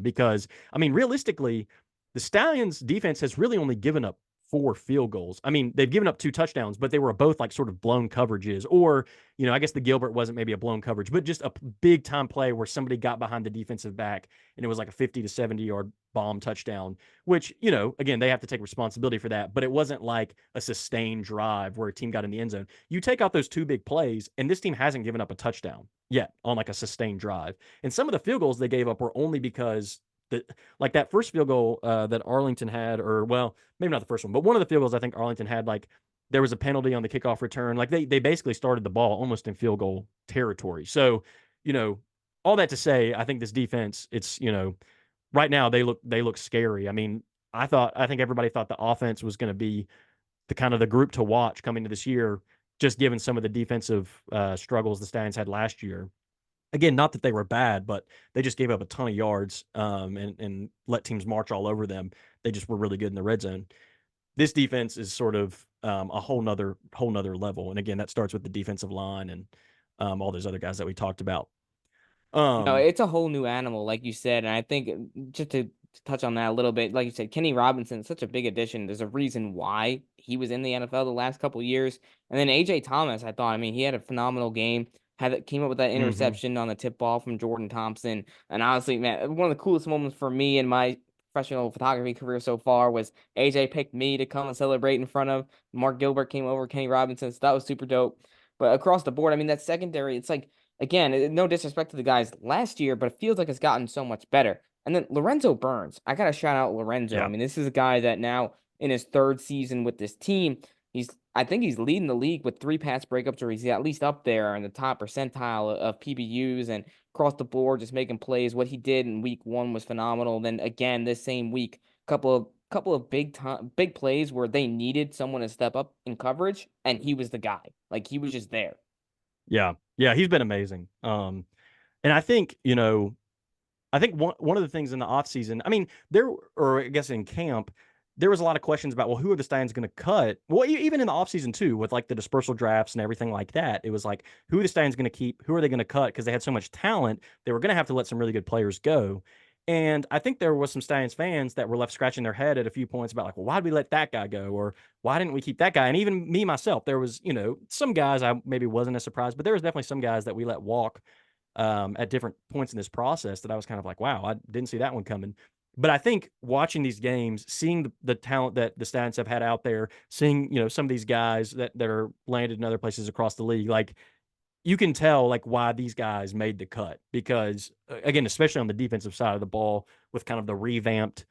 Because I mean, realistically, the Stallions defense has really only given up 4 field goals. I mean, they've given up 2 touchdowns, but they were both like sort of blown coverages, or, I guess the Gilbert wasn't maybe a blown coverage, but just a big time play where somebody got behind the defensive back and it was like a 50 to 70 yard bomb touchdown, which, again, they have to take responsibility for that, but it wasn't like a sustained drive where a team got in the end zone. You take out those 2 big plays, and this team hasn't given up a touchdown yet on like a sustained drive. And some of the field goals they gave up were only because like that first field goal that Arlington had, or well, maybe not the first one, but one of the field goals I think Arlington had, like there was a penalty on the kickoff return. Like they basically started the ball almost in field goal territory. So, all that to say, I think this defense, it's, right now they look scary. I mean, I think everybody thought the offense was going to be the kind of the group to watch coming to this year, just given some of the defensive struggles the Stallions had last year. Again, not that they were bad, but they just gave up a ton of yards and let teams march all over them. They just were really good in the red zone. This defense is sort of a whole nother level. And again, that starts with the defensive line and all those other guys that we talked about. No, it's a whole new animal, like you said. And I think just to touch on that a little bit, like you said, Kenny Robinson is such a big addition. There's a reason why he was in the NFL the last couple of years. And then AJ Thomas, I thought, I mean, he had a phenomenal game. Came up with that interception on the tip ball from Jordan Thompson. And honestly, man, one of the coolest moments for me in my professional photography career so far was AJ picked me to come and celebrate in front of Mark Gilbert, came over, Kenny Robinson. So that was super dope. But across the board, I mean, that secondary, it's like, again, no disrespect to the guys last year, but it feels like it's gotten so much better. And then Lorenzo Burns, I got to shout out Lorenzo. Yeah. I mean, this is a guy that now in his 3rd season with this team, I think he's leading the league with 3 pass breakups, or he's at least up there in the top percentile of PBUs, and across the board, just making plays. What he did in week 1 was phenomenal. Then again, this same week, couple of big plays where they needed someone to step up in coverage, and he was the guy. Like, he was just there. Yeah. Yeah. He's been amazing. And I think, I think one of the things in the offseason, I mean, or I guess in camp, there was a lot of questions about, well, who are the Stallions going to cut? Well, even in the offseason too, with like the dispersal drafts and everything like that, it was like, who are the Stallions going to keep? Who are they going to cut? Because they had so much talent, they were going to have to let some really good players go. And I think there was some Stallions fans that were left scratching their head at a few points about like, well, why did we let that guy go? Or why didn't we keep that guy? And even me, myself, there was, some guys I maybe wasn't as surprised, but there was definitely some guys that we let walk at different points in this process that I was kind of like, wow, I didn't see that one coming. But I think watching these games, seeing the talent that the Stallions have had out there, seeing, some of these guys that are landed in other places across the league, like you can tell like why these guys made the cut, because again, especially on the defensive side of the ball with kind of the revamped,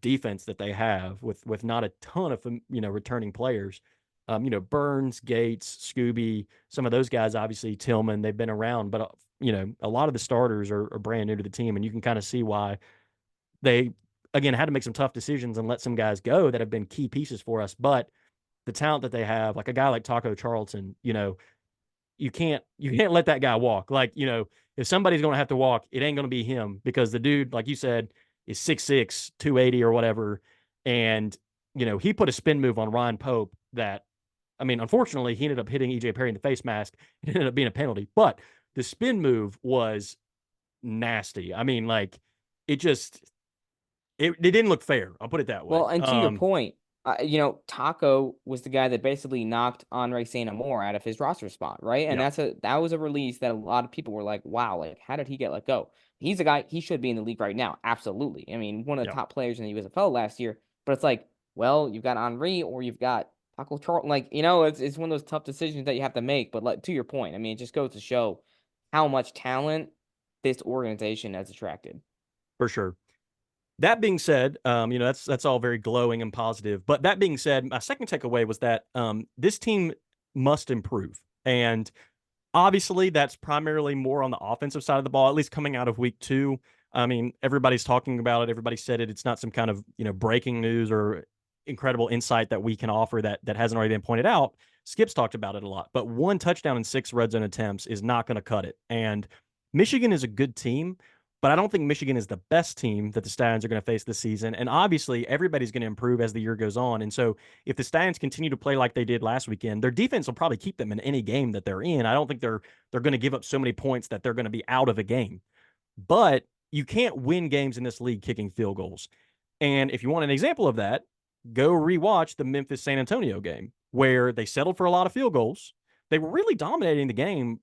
defense that they have with not a ton of, returning players. Burns, Gates, Scooby, some of those guys, obviously Tillman, they've been around, but a lot of the starters are brand new to the team, and you can kind of see why they, again, had to make some tough decisions and let some guys go that have been key pieces for us. But the talent that they have, like a guy like Taco Charlton, you can't let that guy walk. Like, if somebody's going to have to walk, it ain't going to be him, because the dude, like you said, is 6'6", 280 or whatever. And, he put a spin move on Ryan Pope that, I mean, unfortunately, he ended up hitting EJ Perry in the face mask. It ended up being a penalty. But the spin move was nasty. I mean, like, it didn't look fair. I'll put it that way. Well, and to your point, Taco was the guy that basically knocked Andre St. Amour out of his roster spot, right? And Yeah. that was a release that a lot of people were like, wow, like, how did he get let go? He's a guy, he should be in the league right now. Absolutely. I mean, one of the Yeah. top players in the USFL last year. But it's like, well, you've got Henri or you've got Taco Charlton. Like, it's one of those tough decisions that you have to make. But like, to your point, I mean, it just goes to show how much talent this organization has attracted. For sure. That being said, that's all very glowing and positive. But that being said, my second takeaway was that this team must improve. And obviously, that's primarily more on the offensive side of the ball, at least coming out of week 2. I mean, everybody's talking about it. Everybody said it. It's not some kind of, breaking news or incredible insight that we can offer that hasn't already been pointed out. Skip's talked about it a lot. But 1 touchdown in 6 red zone attempts is not going to cut it. And Michigan is a good team, But I don't think Michigan is the best team that the Stallions are going to face this season. And obviously, everybody's going to improve as the year goes on. And so, if the Stallions continue to play like they did last weekend, their defense will probably keep them in any game that they're in. I don't think they're going to give up so many points that they're going to be out of a game. But you can't win games in this league kicking field goals. And if you want an example of that, go rewatch the Memphis San Antonio game where they settled for a lot of field goals. They were really dominating the game.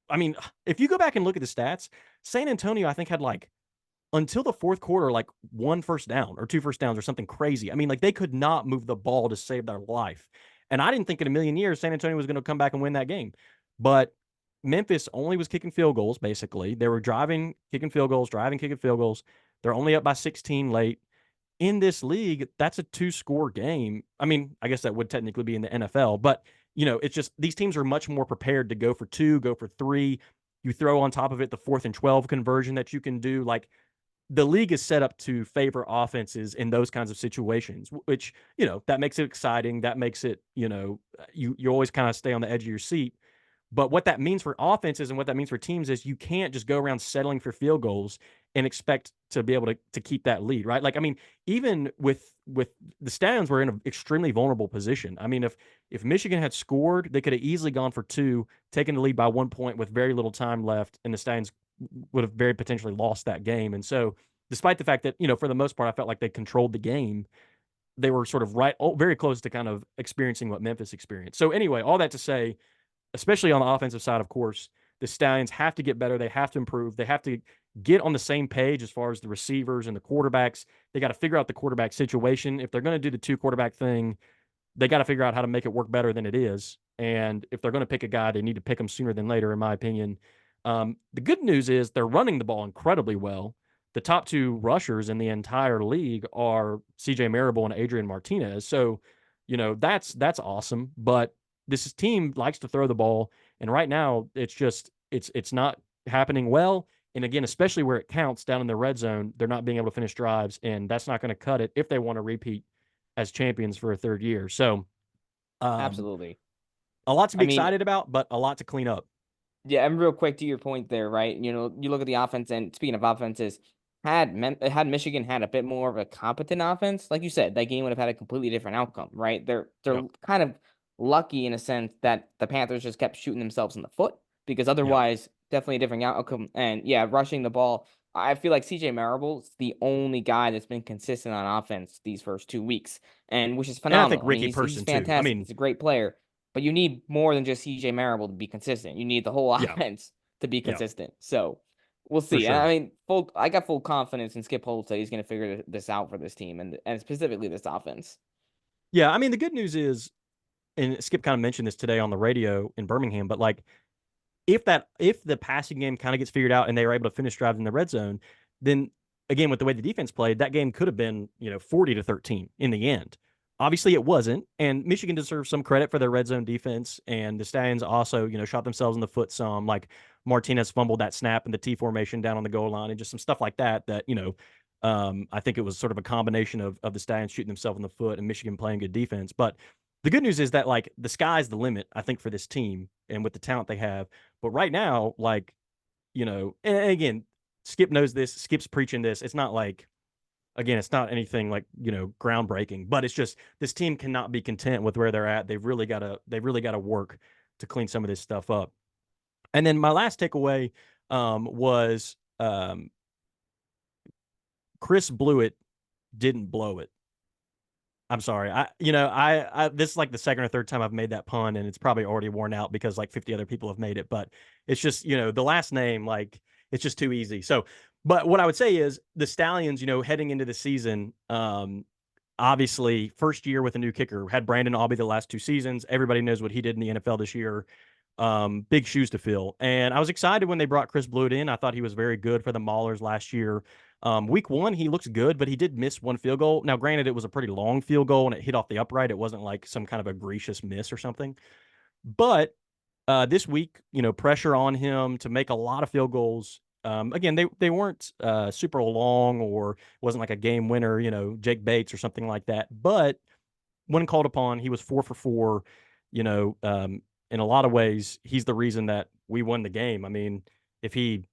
I mean, if you go back and look at the stats, San Antonio, I think, had like until the fourth quarter, like 1 first down or 2 first downs or something crazy. I mean, like they could not move the ball to save their life. And I didn't think in a million years San Antonio was going to come back and win that game. But Memphis only was kicking field goals, basically. They were driving, kicking field goals, driving, kicking field goals. They're only up by 16 late. In this league, that's a 2-score game. I mean, I guess that would technically be in the NFL, but it's just these teams are much more prepared to go for 2, go for 3. You throw on top of it the 4th and 12 conversion that you can do. Like the league is set up to favor offenses in those kinds of situations, which, that makes it exciting. That makes it, you always kind of stay on the edge of your seat. But what that means for offenses and what that means for teams is you can't just go around settling for field goals and expect to be able to keep that lead, right? Like, I mean, even with the Stallions were in an extremely vulnerable position. I mean, if Michigan had scored, they could have easily gone for 2, taken the lead by 1 point with very little time left, and the Stallions would have very potentially lost that game. And so, despite the fact that, for the most part, I felt like they controlled the game, they were sort of very close to kind of experiencing what Memphis experienced. So anyway, all that to say, especially on the offensive side, of course, the Stallions have to get better. They have to improve. They have to get on the same page as far as the receivers and the quarterbacks. They got to figure out the quarterback situation. If they're going to do the 2 quarterback thing, they got to figure out how to make it work better than it is. And if they're going to pick a guy, they need to pick him sooner than later, in my opinion. The good news is they're running the ball incredibly well. The top 2 rushers in the entire league are CJ Marable and Adrian Martinez. So, that's awesome. But this team likes to throw the ball, and right now it's not happening well. And again, especially where it counts down in the red zone, they're not being able to finish drives, and that's not going to cut it if they want to repeat as champions for a third year. So, Absolutely. a lot to be I mean, excited about, but a lot to clean up. yeah, and real quick to your point there, right? You look at the offense, and speaking of offenses, had Michigan had a bit more of a competent offense, like you said, that game would have had a completely different outcome, right? They're Yep. kind of lucky in a sense that the Panthers just kept shooting themselves in the foot because Yep. otherwise, definitely a different outcome. And yeah, rushing the ball, I feel like CJ Marable's the only guy that's been consistent on offense these first 2 weeks, and which is And I think phenomenal. I mean, Ricky he's Person too. I fantastic. mean, He's a great player. But you need more than just CJ Marable to be consistent. You need the whole yeah, offense to be yeah, consistent. So we'll for see. And I sure. mean, I got full confidence in Skip Holtz that he's going to figure this out for this team and specifically this offense. Yeah, I mean, the good news is, and Skip kind of mentioned this today on the radio in Birmingham, but like if the passing game kind of gets figured out and they were able to finish drives in the red zone, then again with the way the defense played, that game could have been 40-13 in the end. Obviously, it wasn't, and Michigan deserves some credit for their red zone defense. And the Stallions also shot themselves in the foot some. Like Martinez fumbled that snap in the T formation down on the goal line, and just some stuff like that. I think it was sort of a combination of the Stallions shooting themselves in the foot and Michigan playing good defense. But the good news is that like the sky's the limit, I think, for this team and with the talent they have. But right now, like, and again, Skip knows this. Skip's preaching this. It's not like, again, it's not anything like, groundbreaking, but it's just this team cannot be content with where they're at. They've really got to work to clean some of this stuff up. And then my last takeaway was Chris Blewett didn't blow it. I'm sorry. This is like the second or third time I've made that pun, and it's probably already worn out because like 50 other people have made it. But it's just, the last name, like it's just too easy. So, but what I would say is the Stallions, heading into the season, obviously first year with a new kicker, had Brandon Aubie the last 2 seasons. Everybody knows what he did in the NFL this year. Big shoes to fill. And I was excited when they brought Chris Blewett in. I thought he was very good for the Maulers last year. Week 1, he looks good, but he did miss one field goal. Now, granted, it was a pretty long field goal and it hit off the upright. It wasn't like some kind of egregious miss or something. But this week, pressure on him to make a lot of field goals. Again, they weren't super long or wasn't like a game winner, Jake Bates or something like that. But when called upon, he was 4 for 4. In a lot of ways, he's the reason that we won the game. I mean, if he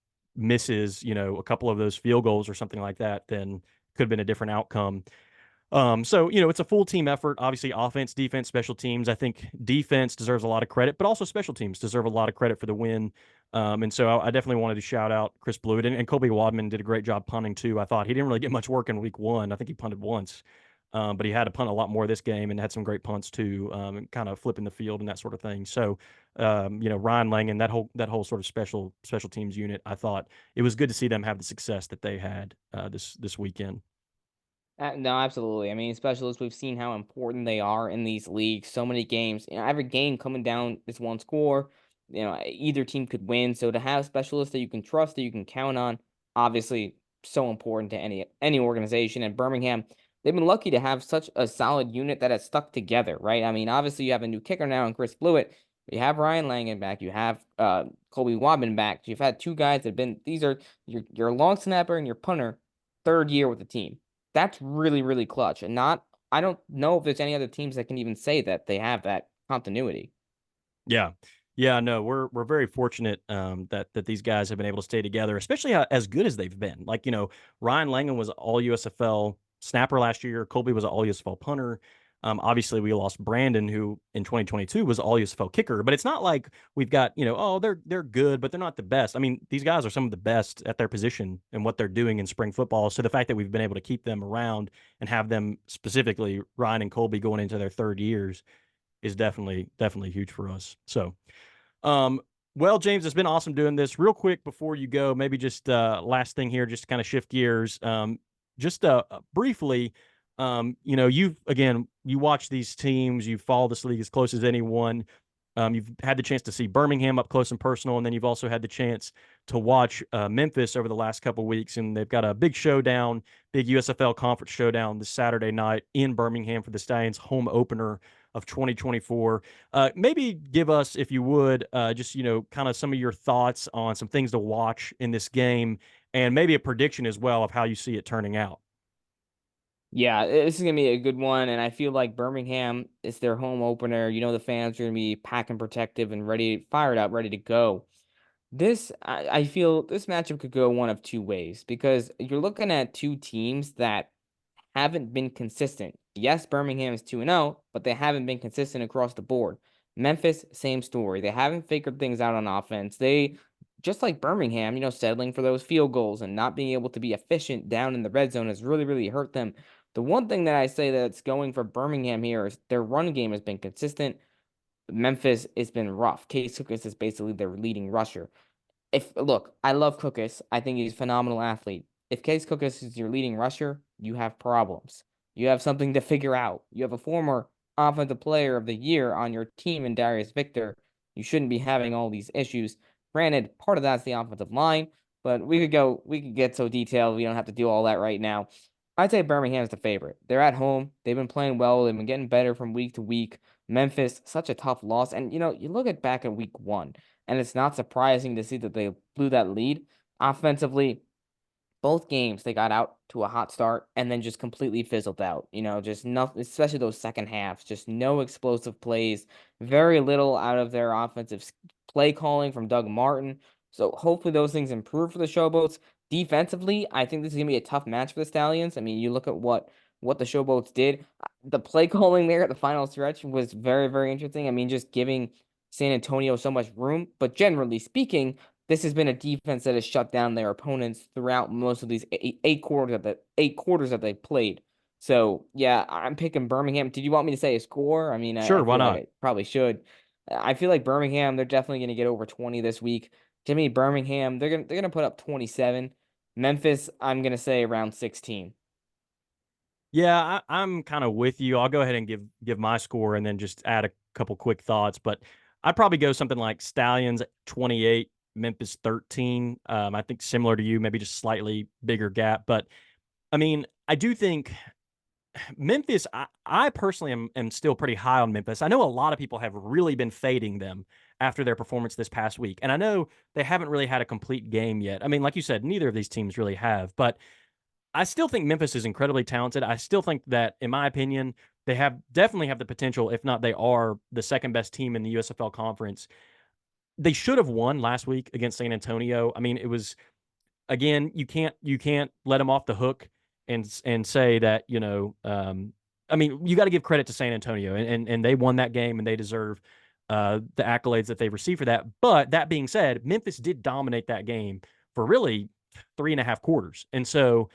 misses, a couple of those field goals or something like that, then could have been a different outcome. So, it's a full team effort. Obviously, offense, defense, special teams. I think defense deserves a lot of credit, but also special teams deserve a lot of credit for the win. And so I definitely wanted to shout out Chris Blewett, and Colby Wadman did a great job punting too. I thought he didn't really get much work in week 1. I think he punted once, but he had to punt a lot more this game and had some great punts too, and kind of flipping the field and that sort of thing. So, Ryan Langan, that whole sort of special teams unit, I thought it was good to see them have the success that they had this weekend. No, absolutely. I mean, specialists, we've seen how important they are in these leagues. So many games, every game coming down is one score. Either team could win. So to have specialists that you can trust, that you can count on, obviously so important to any organization. And Birmingham, they've been lucky to have such a solid unit that has stuck together, right? I mean, obviously you have a new kicker now in Chris Blewett. You have Ryan Langan back. You have Colby Wadman back. You've had two guys that have been. These are your long snapper and your punter, third year with the team. That's really, really clutch, and I don't know if there's any other teams that can even say that they have that continuity. Yeah. Yeah, no, we're very fortunate that these guys have been able to stay together, especially as good as they've been. Like, Ryan Langan was all USFL snapper last year. Colby was an all USFL punter. Obviously, we lost Brandon, who in 2022 was all USFL kicker. But it's not like we've got, oh, they're good, but they're not the best. I mean, these guys are some of the best at their position and what they're doing in spring football. So the fact that we've been able to keep them around and have them, specifically Ryan and Colby, going into their third years is definitely huge for us. So, well, James, it's been awesome doing this. Real quick before you go, maybe just last thing here, just to kind of shift gears. Just briefly, you watch these teams, you follow this league as close as anyone. You've had the chance to see Birmingham up close and personal, and then you've also had the chance to watch Memphis over the last couple of weeks, and they've got a big showdown, big USFL conference showdown this Saturday night in Birmingham for the Stallions home opener of 2024. Maybe give us, if you would, just, kind of some of your thoughts on some things to watch in this game, and maybe a prediction as well of how you see it turning out. Yeah, this is gonna be a good one, and I feel like Birmingham is their home opener. The fans are gonna be packing protective and ready, fired up, ready to go. I feel this matchup could go one of two ways because you're looking at two teams that haven't been consistent. Yes, Birmingham is 2-0, but they haven't been consistent across the board. Memphis, same story. They haven't figured things out on offense. They, just like Birmingham, settling for those field goals and not being able to be efficient down in the red zone has really, really hurt them. The one thing that I say that's going for Birmingham here is their run game has been consistent. Memphis has been rough. Case Cookis is basically their leading rusher. I love Cookus. I think he's a phenomenal athlete. If Case Cookus is your leading rusher, you have problems. You have something to figure out. You have a former offensive player of the year on your team in Darius Victor. You shouldn't be having all these issues. Granted, part of that's the offensive line, but we could get so detailed. We don't have to do all that right now. I'd say Birmingham's the favorite. They're at home. They've been playing well. They've been getting better from week to week. Memphis, such a tough loss. And, you look at back at week 1, and it's not surprising to see that they blew that lead. Offensively, both games they got out to a hot start and then just completely fizzled out. Just nothing, especially those second halves, just no explosive plays, very little out of their offensive play calling from Doug Martin. So hopefully those things improve for the Showboats. Defensively, I think this is gonna be a tough match for the Stallions. I mean, you look at what the Showboats did. The play calling there at the final stretch was very, very interesting. I mean, just giving San Antonio so much room, but generally speaking, this has been a defense that has shut down their opponents throughout most of these eight quarters that they played. So yeah, I'm picking Birmingham. Did you want me to say a score? I mean, I Sure, why feel like not? I probably should. I feel like Birmingham, they're definitely going to get over 20 this week. Jimmy Birmingham, they're gonna put up 27. Memphis, I'm gonna say around 16. Yeah, I'm kind of with you. I'll go ahead and give my score and then just add a couple quick thoughts. But I'd probably go something like Stallions 28, Memphis 13. I think similar to you, maybe just slightly bigger gap. But I mean, I do think Memphis, I personally am still pretty high on Memphis. I know a lot of people have really been fading them after their performance this past week. And I know they haven't really had a complete game yet. I mean, like you said, neither of these teams really have. But I still think Memphis is incredibly talented. I still think that, in my opinion, they definitely have the potential, if not they are the second best team in the USFL conference. They should have won last week against San Antonio. I mean, it was again, you can't let them off the hook and say that, I mean, you got to give credit to San Antonio, and they won that game, and they deserve the accolades that they received for that. But that being said, Memphis did dominate that game for really 3.5 quarters, and so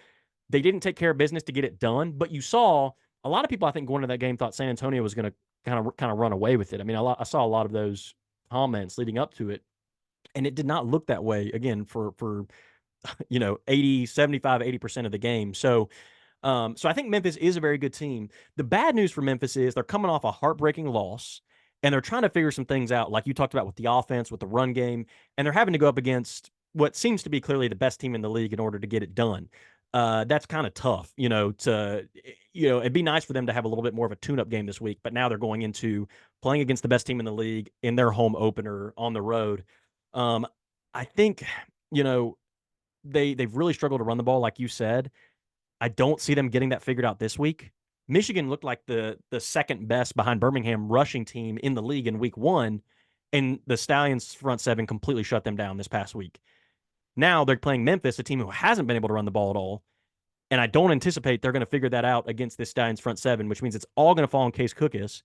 they didn't take care of business to get it done. But you saw a lot of people, I think, going to that game thought San Antonio was going to kind of run away with it. I mean, I saw a lot of those comments leading up to it, and it did not look that way again for 80, 75, 80% of the game. So I think Memphis is a very good team. The bad news for Memphis is they're coming off a heartbreaking loss, and they're trying to figure some things out, like you talked about with the offense, with the run game, and they're having to go up against what seems to be clearly the best team in the league in order to get it done. That's kind of tough, it'd be nice for them to have a little bit more of a tune-up game this week, but now they're going into playing against the best team in the league in their home opener on the road. I think, you know, they've really struggled to run the ball, like you said. I don't see them getting that figured out this week. Michigan looked like the second best behind Birmingham rushing team in the league in week 1, and the Stallions front seven completely shut them down this past week. Now they're playing Memphis, a team who hasn't been able to run the ball at all, and I don't anticipate they're going to figure that out against this Stallions front seven, which means it's all going to fall on Case Cookus.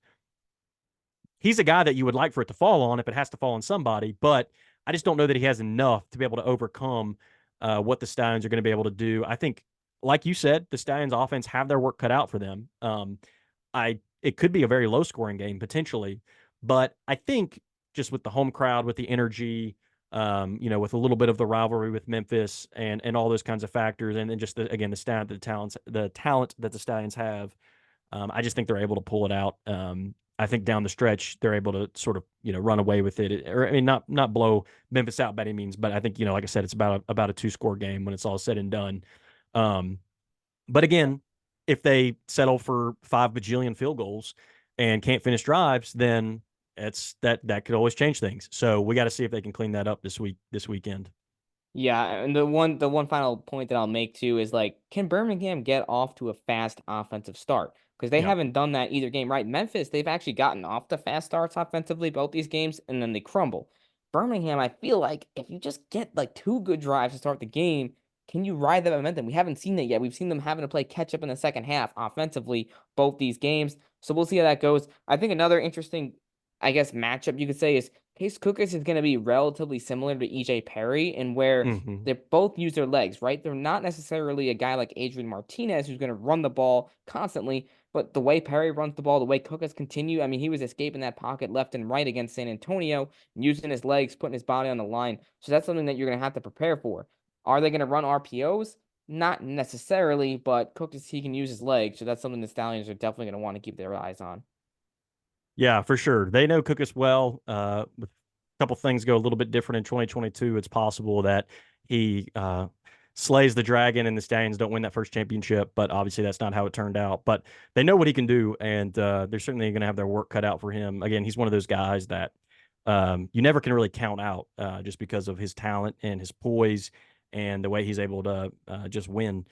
He's a guy that you would like for it to fall on if it has to fall on somebody, but I just don't know that he has enough to be able to overcome what the Stallions are going to be able to do. I think, like you said, the Stallions offense have their work cut out for them. It could be a very low scoring game potentially, but I think just with the home crowd, with the energy, with a little bit of the rivalry with Memphis and all those kinds of factors, and then just the talent that the Stallions have, I just think they're able to pull it out. I think down the stretch they're able to sort of run away with it, or I mean not blow Memphis out by any means, but I think like I said, it's about a 2-score game when it's all said and done. But again, if they settle for 5 bajillion field goals and can't finish drives, then that could always change things. So we got to see if they can clean that up this weekend. Yeah, and the one final point that I'll make too is like, can Birmingham get off to a fast offensive start? Because they Yeah. haven't done that either game, right? Memphis, they've actually gotten off to fast starts offensively both these games, and then they crumble. Birmingham, I feel like if you just get like 2 good drives to start the game, can you ride that momentum? We haven't seen that yet. We've seen them having to play catch up in the second half offensively both these games. So we'll see how that goes. I think another interesting, I guess, matchup you could say is Case Cookers is going to be relatively similar to EJ Perry, and where Mm-hmm. they both use their legs, right? They're not necessarily a guy like Adrian Martinez who's going to run the ball constantly, but the way Perry runs the ball, the way Cookers continue, I mean, he was escaping that pocket left and right against San Antonio, using his legs, putting his body on the line. So that's something that you're going to have to prepare for. Are they going to run RPOs? Not necessarily, but Cookers, he can use his legs, so that's something the Stallions are definitely going to want to keep their eyes on. Yeah, for sure. They know Cookus well. With a couple things go a little bit different in 2022, it's possible that he slays the dragon and the Stallions don't win that first championship. But obviously, that's not how it turned out. But they know what he can do, and they're certainly going to have their work cut out for him. Again, he's one of those guys that you never can really count out just because of his talent and his poise and the way he's able to just win.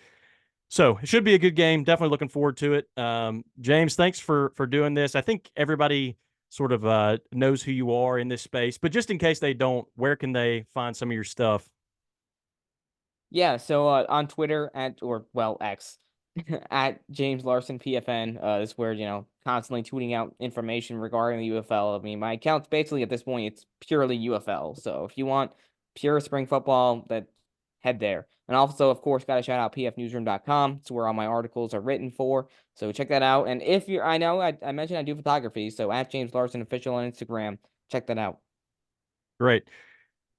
So it should be a good game. Definitely looking forward to it. James, thanks for doing this. I think everybody sort of knows who you are in this space, but just in case they don't, where can they find some of your stuff? Yeah, so on Twitter X at James Larsen PFN is where constantly tweeting out information regarding the UFL. I mean, my account's basically at this point it's purely UFL. So if you want pure spring football, that head there. And also, of course, got to shout out pfnewsroom.com. It's where all my articles are written for. So check that out. And if you're, I know I mentioned I do photography, so at James Larsen official on Instagram, check that out. Great.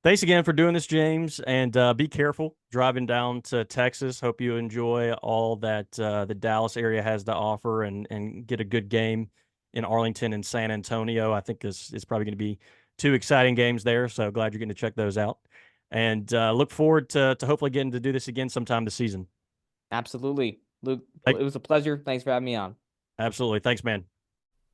Thanks again for doing this, James, and be careful driving down to Texas. Hope you enjoy all that the Dallas area has to offer and get a good game in Arlington and San Antonio. I think it's probably going to be 2 exciting games there, so glad you're getting to check those out. And look forward to hopefully getting to do this again sometime this season. Absolutely. Luke, it was a pleasure. Thanks for having me on. Absolutely. Thanks, man.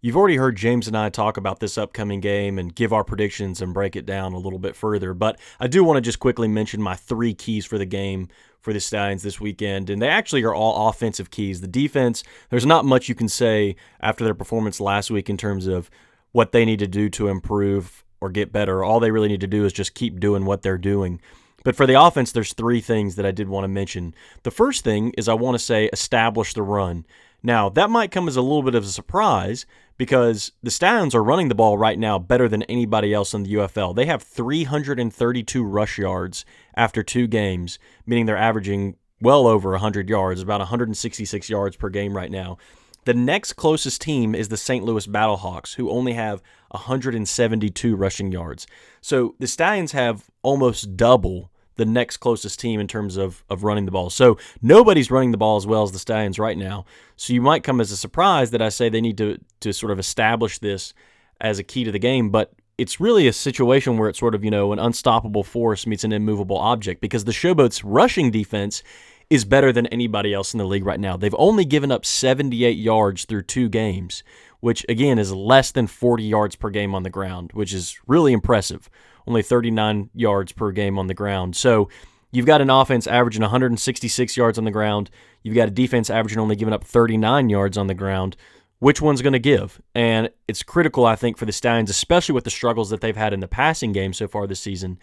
You've already heard James and I talk about this upcoming game and give our predictions and break it down a little bit further, but I do want to just quickly mention my 3 keys for the game for the Stallions this weekend, and they actually are all offensive keys. The defense, there's not much you can say after their performance last week in terms of what they need to do to improve or get better. All they really need to do is just keep doing what they're doing. But for the offense, there's three things that I did want to mention. The first thing is I want to say establish the run. Now, that might come as a little bit of a surprise because the Stallions are running the ball right now better than anybody else in the UFL. They have 332 rush yards after 2 games, meaning they're averaging well over 100 yards, about 166 yards per game right now. The next closest team is the St. Louis Battlehawks, who only have 172 rushing yards. So the Stallions have almost double the next closest team in terms of running the ball. So nobody's running the ball as well as the Stallions right now. So you might come as a surprise that I say they need to sort of establish this as a key to the game, but it's really a situation where it's sort of, an unstoppable force meets an immovable object because the Showboats' rushing defense is better than anybody else in the league right now. They've only given up 78 yards through 2 games, which, again, is less than 40 yards per game on the ground, which is really impressive. Only 39 yards per game on the ground. So you've got an offense averaging 166 yards on the ground. You've got a defense averaging only giving up 39 yards on the ground. Which one's going to give? And it's critical, I think, for the Stallions, especially with the struggles that they've had in the passing game so far this season,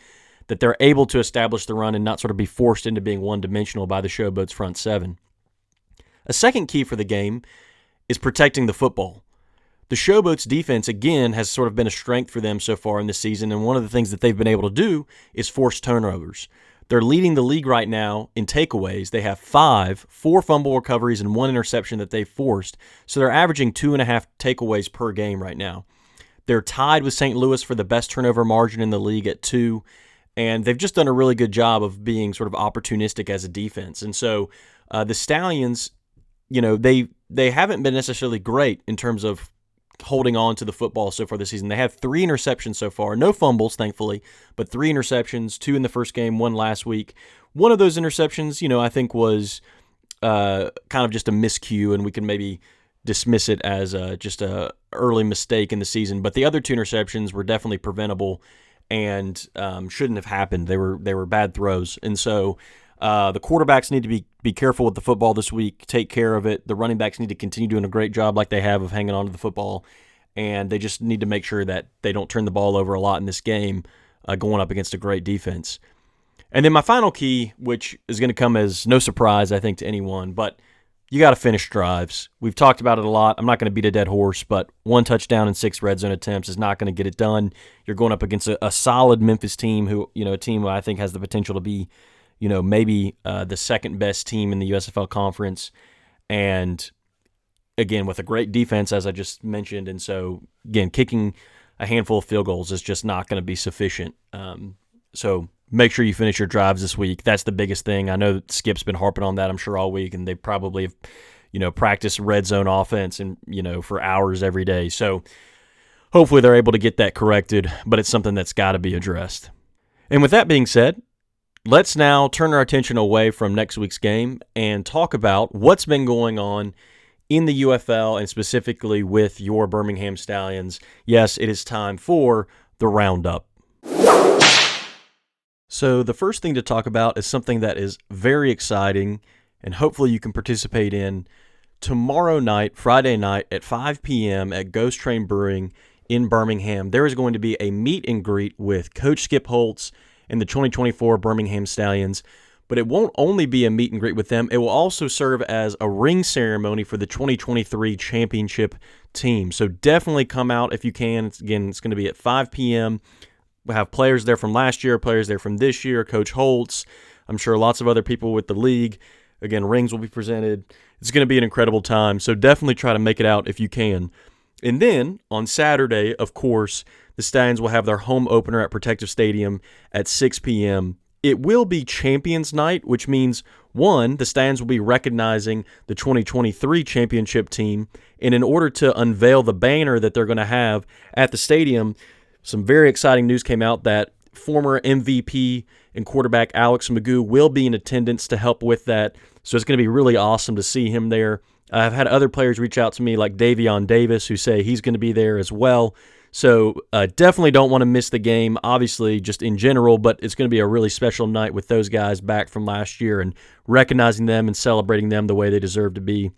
that they're able to establish the run and not sort of be forced into being one-dimensional by the Showboats' front seven. A second key for the game is protecting the football. The Showboats' defense, again, has sort of been a strength for them so far in this season, and one of the things that they've been able to do is force turnovers. They're leading the league right now in takeaways. They have 4 fumble recoveries, and 1 interception that they've forced, so they're averaging 2.5 takeaways per game right now. They're tied with St. Louis for the best turnover margin in the league at 2, and they've just done a really good job of being sort of opportunistic as a defense. And so the Stallions, they haven't been necessarily great in terms of holding on to the football so far this season. They have 3 interceptions so far. No fumbles, thankfully, but 3 interceptions, 2 in the first game, 1 last week. One of those interceptions, I think was kind of just a miscue, and we can maybe dismiss it as just a early mistake in the season. But the other 2 interceptions were definitely preventable and shouldn't have happened. They were bad throws. And so the quarterbacks need to be careful with the football this week, take care of it. The running backs need to continue doing a great job like they have of hanging on to the football, and they just need to make sure that they don't turn the ball over a lot in this game going up against a great defense. And then my final key, which is going to come as no surprise, I think, to anyone, but you got to finish drives. We've talked about it a lot. I'm not going to beat a dead horse, but 1 touchdown and 6 red zone attempts is not going to get it done. You're going up against a solid Memphis team who, a team I think has the potential to be, maybe the second best team in the USFL conference. And again, with a great defense, as I just mentioned. And so, again, kicking a handful of field goals is just not going to be sufficient. So make sure you finish your drives this week. That's the biggest thing. I know Skip's been harping on that, I'm sure, all week, and they probably have, practiced red zone offense and, for hours every day. So hopefully they're able to get that corrected, but it's something that's got to be addressed. And with that being said, let's now turn our attention away from next week's game and talk about what's been going on in the UFL and specifically with your Birmingham Stallions. Yes, it is time for the Roundup. So the first thing to talk about is something that is very exciting and hopefully you can participate in tomorrow night, Friday night at 5 p.m. at Ghost Train Brewing in Birmingham. There is going to be a meet and greet with Coach Skip Holtz and the 2024 Birmingham Stallions. But it won't only be a meet and greet with them. It will also serve as a ring ceremony for the 2023 championship team. So definitely come out if you can. It's going to be at 5 p.m. We'll have players there from last year, players there from this year, Coach Holtz. I'm sure lots of other people with the league. Again, rings will be presented. It's going to be an incredible time. So definitely try to make it out if you can. And then on Saturday, of course, the Stallions will have their home opener at Protective Stadium at 6 p.m. It will be Champions Night, which means, one, the Stallions will be recognizing the 2023 championship team. And in order to unveil the banner that they're going to have at the stadium, some very exciting news came out that former MVP and quarterback Alex Magoo will be in attendance to help with that. So it's going to be really awesome to see him there. I've had other players reach out to me like Davion Davis who say he's going to be there as well. So definitely don't want to miss the game, obviously, just in general, but it's going to be a really special night with those guys back from last year and recognizing them and celebrating them the way they deserve to be.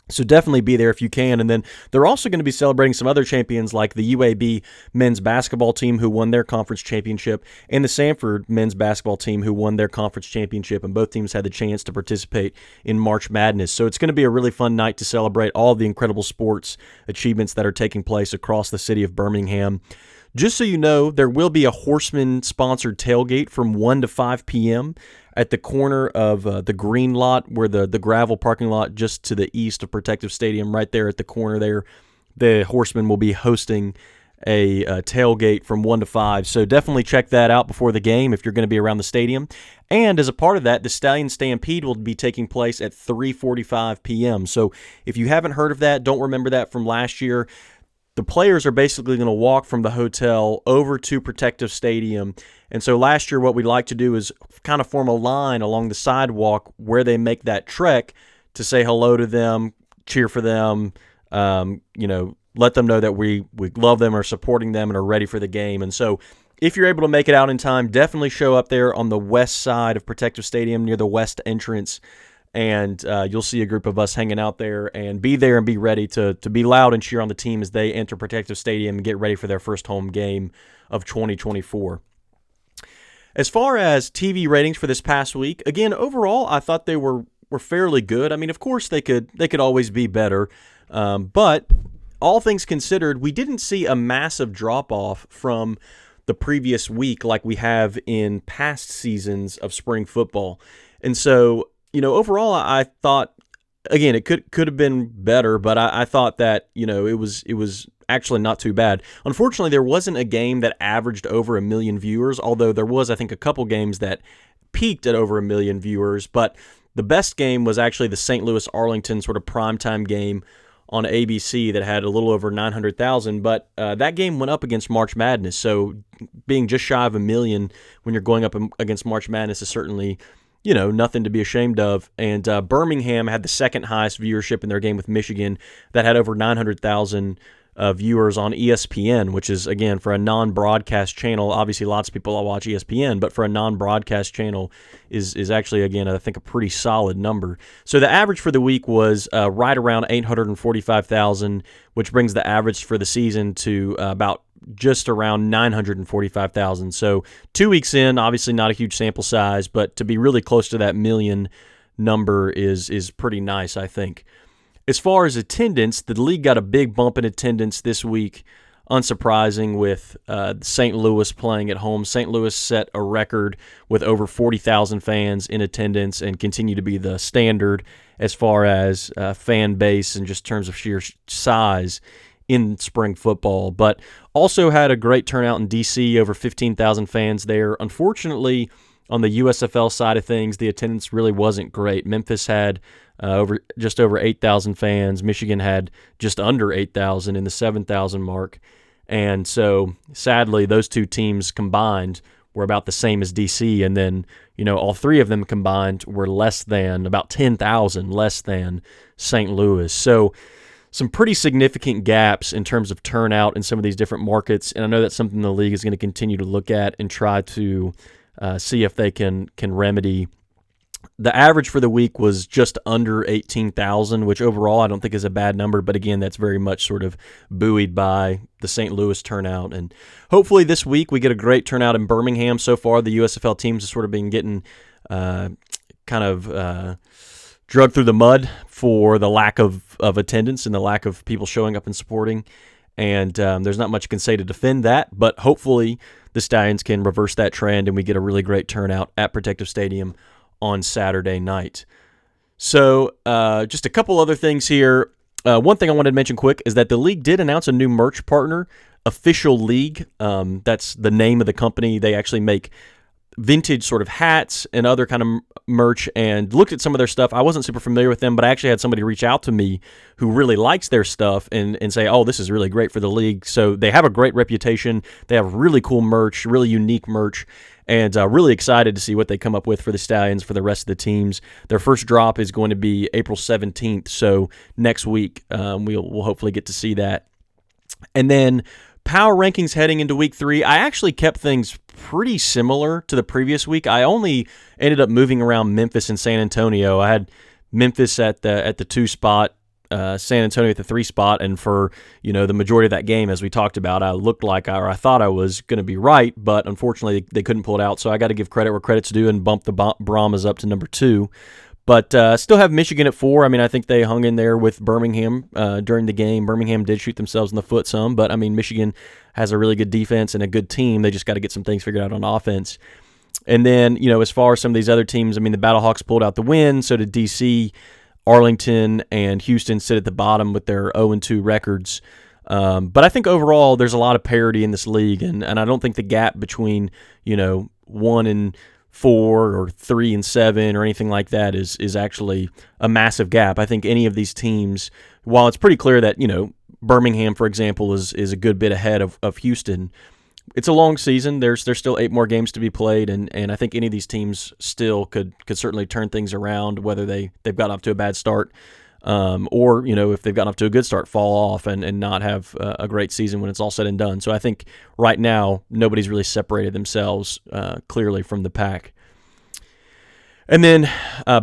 So definitely be there if you can. And then they're also going to be celebrating some other champions like the UAB men's basketball team who won their conference championship and the Sanford men's basketball team who won their conference championship. And both teams had the chance to participate in March Madness. So it's going to be a really fun night to celebrate all the incredible sports achievements that are taking place across the city of Birmingham. Just so you know, there will be a Horseman-sponsored tailgate from 1 to 5 p.m. at the corner of the green lot, where the gravel parking lot just to the east of Protective Stadium, right there at the corner there. The Horsemen will be hosting a tailgate from 1 to 5. So definitely check that out before the game if you're going to be around the stadium. And as a part of that, the Stallion Stampede will be taking place at 3:45 p.m. So if you haven't heard of that, don't remember that from last year, the players are basically going to walk from the hotel over to Protective Stadium. And so last year what we'd like to do is kind of form a line along the sidewalk where they make that trek to say hello to them, cheer for them, let them know that we love them, are supporting them, and are ready for the game. And so if you're able to make it out in time, definitely show up there on the west side of Protective Stadium near the west entrance. And you'll see a group of us hanging out there, and be there and be ready to be loud and cheer on the team as they enter Protective Stadium and get ready for their first home game of 2024. As far as TV ratings for this past week, again, overall, I thought they were fairly good. I mean, of course, they could always be better, but all things considered, we didn't see a massive drop-off from the previous week like we have in past seasons of spring football. And so, overall, I thought, again, it could have been better, but I thought that, it was actually not too bad. Unfortunately, there wasn't a game that averaged over 1 million viewers, although there was, I think, a couple games that peaked at over 1 million viewers. But the best game was actually the St. Louis-Arlington sort of primetime game on ABC that had a little over 900,000. But that game went up against March Madness, so being just shy of 1 million when you're going up against March Madness is certainly nothing to be ashamed of. And Birmingham had the second highest viewership in their game with Michigan that had over 900,000 viewers on ESPN, which is, again, for a non-broadcast channel. Obviously, lots of people watch ESPN, but for a non-broadcast channel is actually, again, I think a pretty solid number. So the average for the week was right around 845,000, which brings the average for the season to about just around 945,000. So 2 weeks in, obviously not a huge sample size, but to be really close to that million number is pretty nice, I think. As far as attendance, the league got a big bump in attendance this week, unsurprising, with St. Louis playing at home. St. Louis set a record with over 40,000 fans in attendance and continue to be the standard as far as fan base and just terms of sheer size in spring football, but also had a great turnout in D.C., over 15,000 fans there. Unfortunately, on the USFL side of things, the attendance really wasn't great. Memphis had just over 8,000 fans. Michigan had just under 8,000 in the 7,000 mark. And so, sadly, those two teams combined were about the same as D.C., and then, all three of them combined were less than, about 10,000 less than St. Louis. So, some pretty significant gaps in terms of turnout in some of these different markets, and I know that's something the league is going to continue to look at and try to see if they can remedy. The average for the week was just under 18,000, which overall I don't think is a bad number, but again, that's very much sort of buoyed by the St. Louis turnout. And hopefully this week we get a great turnout in Birmingham. So far, the USFL teams have sort of been getting drugged through the mud for the lack of attendance and the lack of people showing up and supporting. And there's not much you can say to defend that, but hopefully the Stallions can reverse that trend and we get a really great turnout at Protective Stadium on Saturday night. So just a couple other things here. One thing I wanted to mention quick is that the league did announce a new merch partner, Official League. That's the name of the company. They actually make vintage sort of hats and other kind of merch, and looked at some of their stuff. I wasn't super familiar with them, but I actually had somebody reach out to me who really likes their stuff and say, oh, this is really great for the league. So they have a great reputation. They have really cool merch, really unique merch, and really excited to see what they come up with for the Stallions for the rest of the teams. Their first drop is going to be April 17th, so next week we'll hopefully get to see that. And then power rankings heading into week 3. I actually kept things pretty similar to the previous week. I only ended up moving around Memphis and San Antonio. I had Memphis at the 2 spot, San Antonio at the 3 spot, and for the majority of that game, as we talked about, I looked like I thought I was going to be right, but unfortunately they couldn't pull it out. So I got to give credit where credit's due and bump the Brahmas up to number 2. But still have Michigan at 4. I mean, I think they hung in there with Birmingham during the game. Birmingham did shoot themselves in the foot some, but I mean, Michigan has a really good defense and a good team. They just got to get some things figured out on offense. And then, as far as some of these other teams, I mean, the Battlehawks pulled out the win. So did DC, Arlington, and Houston sit at the bottom with their 0-2 records. But I think overall there's a lot of parity in this league, and I don't think the gap between 1-4 or 3-7 or anything like that is actually a massive gap. I think any of these teams, while it's pretty clear that Birmingham, for example, is a good bit ahead of Houston, it's a long season. There's still 8 more games to be played, and I think any of these teams still could certainly turn things around, whether they've gotten off to a bad start or if they've gotten off to a good start, fall off and not have a great season when it's all said and done. So I think right now nobody's really separated themselves clearly from the pack. And then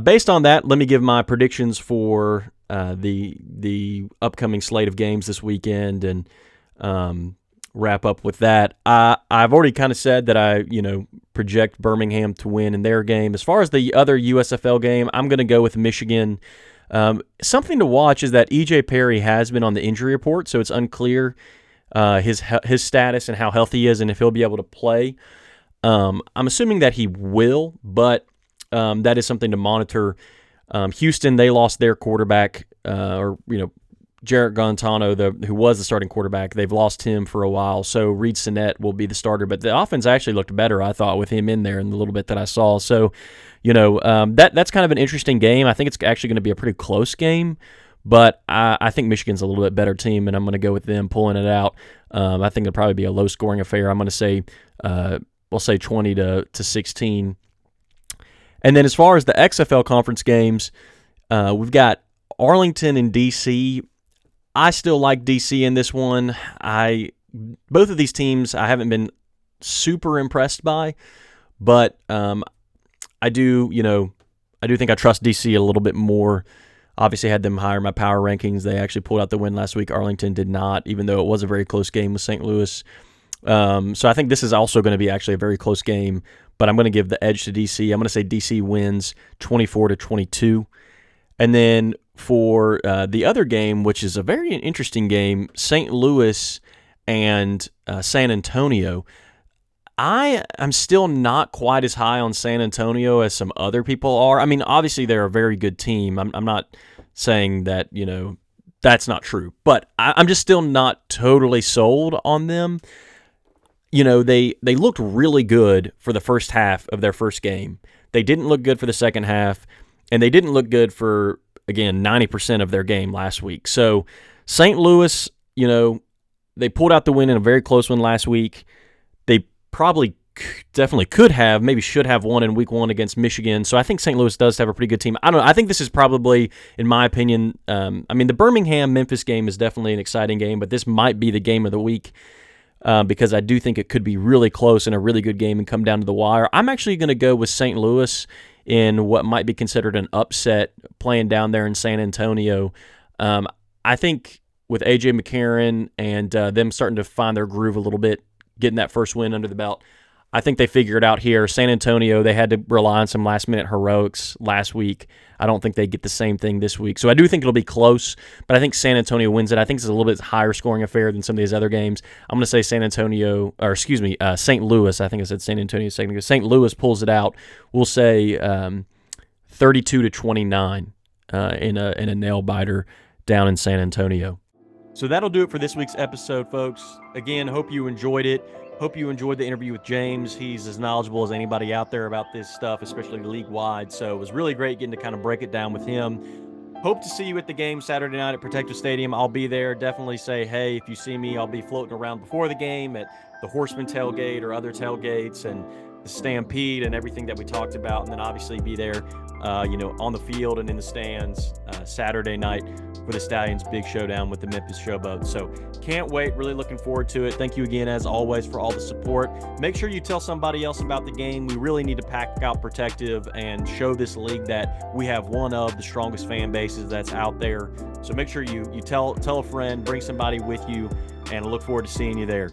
based on that, let me give my predictions for the upcoming slate of games this weekend and wrap up with that. I've already kind of said that I project Birmingham to win in their game. As far as the other USFL game, I'm going to go with Michigan. Something to watch is that E.J. Perry has been on the injury report, so it's unclear his status and how healthy he is and if he'll be able to play. I'm assuming that he will, but that is something to monitor. Houston, they lost their quarterback, Jarrett Guantano, who was the starting quarterback. They've lost him for a while, so Reed Sinnett will be the starter. But the offense actually looked better, I thought, with him in there in the little bit that I saw. So, that's kind of an interesting game. I think it's actually going to be a pretty close game, but I think Michigan's a little bit better team, and I'm going to go with them pulling it out. I think it'll probably be a low-scoring affair. I'm going to say, we'll say 20 to 16. And then as far as the XFL conference games, we've got Arlington and DC. I still like DC in this one. Both of these teams I haven't been super impressed by, but I do think I trust DC a little bit more. Obviously had them higher in my power rankings. They actually pulled out the win last week. Arlington did not, even though it was a very close game with St. Louis. So I think this is also going to be actually a very close game, but I'm going to give the edge to DC. I'm going to say DC wins 24-22. And then for the other game, which is a very interesting game, St. Louis and San Antonio, I'm still not quite as high on San Antonio as some other people are. I mean, obviously they're a very good team. I'm not saying that, that's not true, but I'm just still not totally sold on them. They looked really good for the first half of their first game. They didn't look good for the second half, and they didn't look good for, again, 90% of their game last week. So St. Louis, they pulled out the win in a very close one last week. They probably definitely could have, maybe should have won in week 1 against Michigan. So I think St. Louis does have a pretty good team. I don't know. I think this is probably, in my opinion, the Birmingham-Memphis game is definitely an exciting game, but this might be the game of the week. Because I do think it could be really close and a really good game and come down to the wire. I'm actually going to go with St. Louis in what might be considered an upset playing down there in San Antonio. I think with A.J. McCarron and them starting to find their groove a little bit, getting that first win under the belt, I think they figure it out here. San Antonio, they had to rely on some last-minute heroics last week. I don't think they get the same thing this week. So I do think it'll be close, but I think San Antonio wins it. I think it's a little bit higher scoring affair than some of these other games. I'm going to say St. Louis. I think I said San Antonio a second ago. St. Louis pulls it out. We'll say 32-29 in a nail-biter down in San Antonio. So that'll do it for this week's episode, folks. Again, hope you enjoyed it. Hope you enjoyed the interview with James. He's as knowledgeable as anybody out there about this stuff, especially league-wide. So it was really great getting to kind of break it down with him. Hope to see you at the game Saturday night at Protective Stadium. I'll be there. Definitely say, hey, if you see me, I'll be floating around before the game at the Horseman tailgate or other tailgates and the Stampede and everything that we talked about. And then obviously be there, on the field and in the stands Saturday night for for the Stallions' big showdown with the Memphis Showboats. So can't wait. Really looking forward to it. Thank you again, as always, for all the support. Make sure you tell somebody else about the game. We really need to pack out Protective and show this league that we have one of the strongest fan bases that's out there. So make sure you tell a friend, bring somebody with you, and I look forward to seeing you there.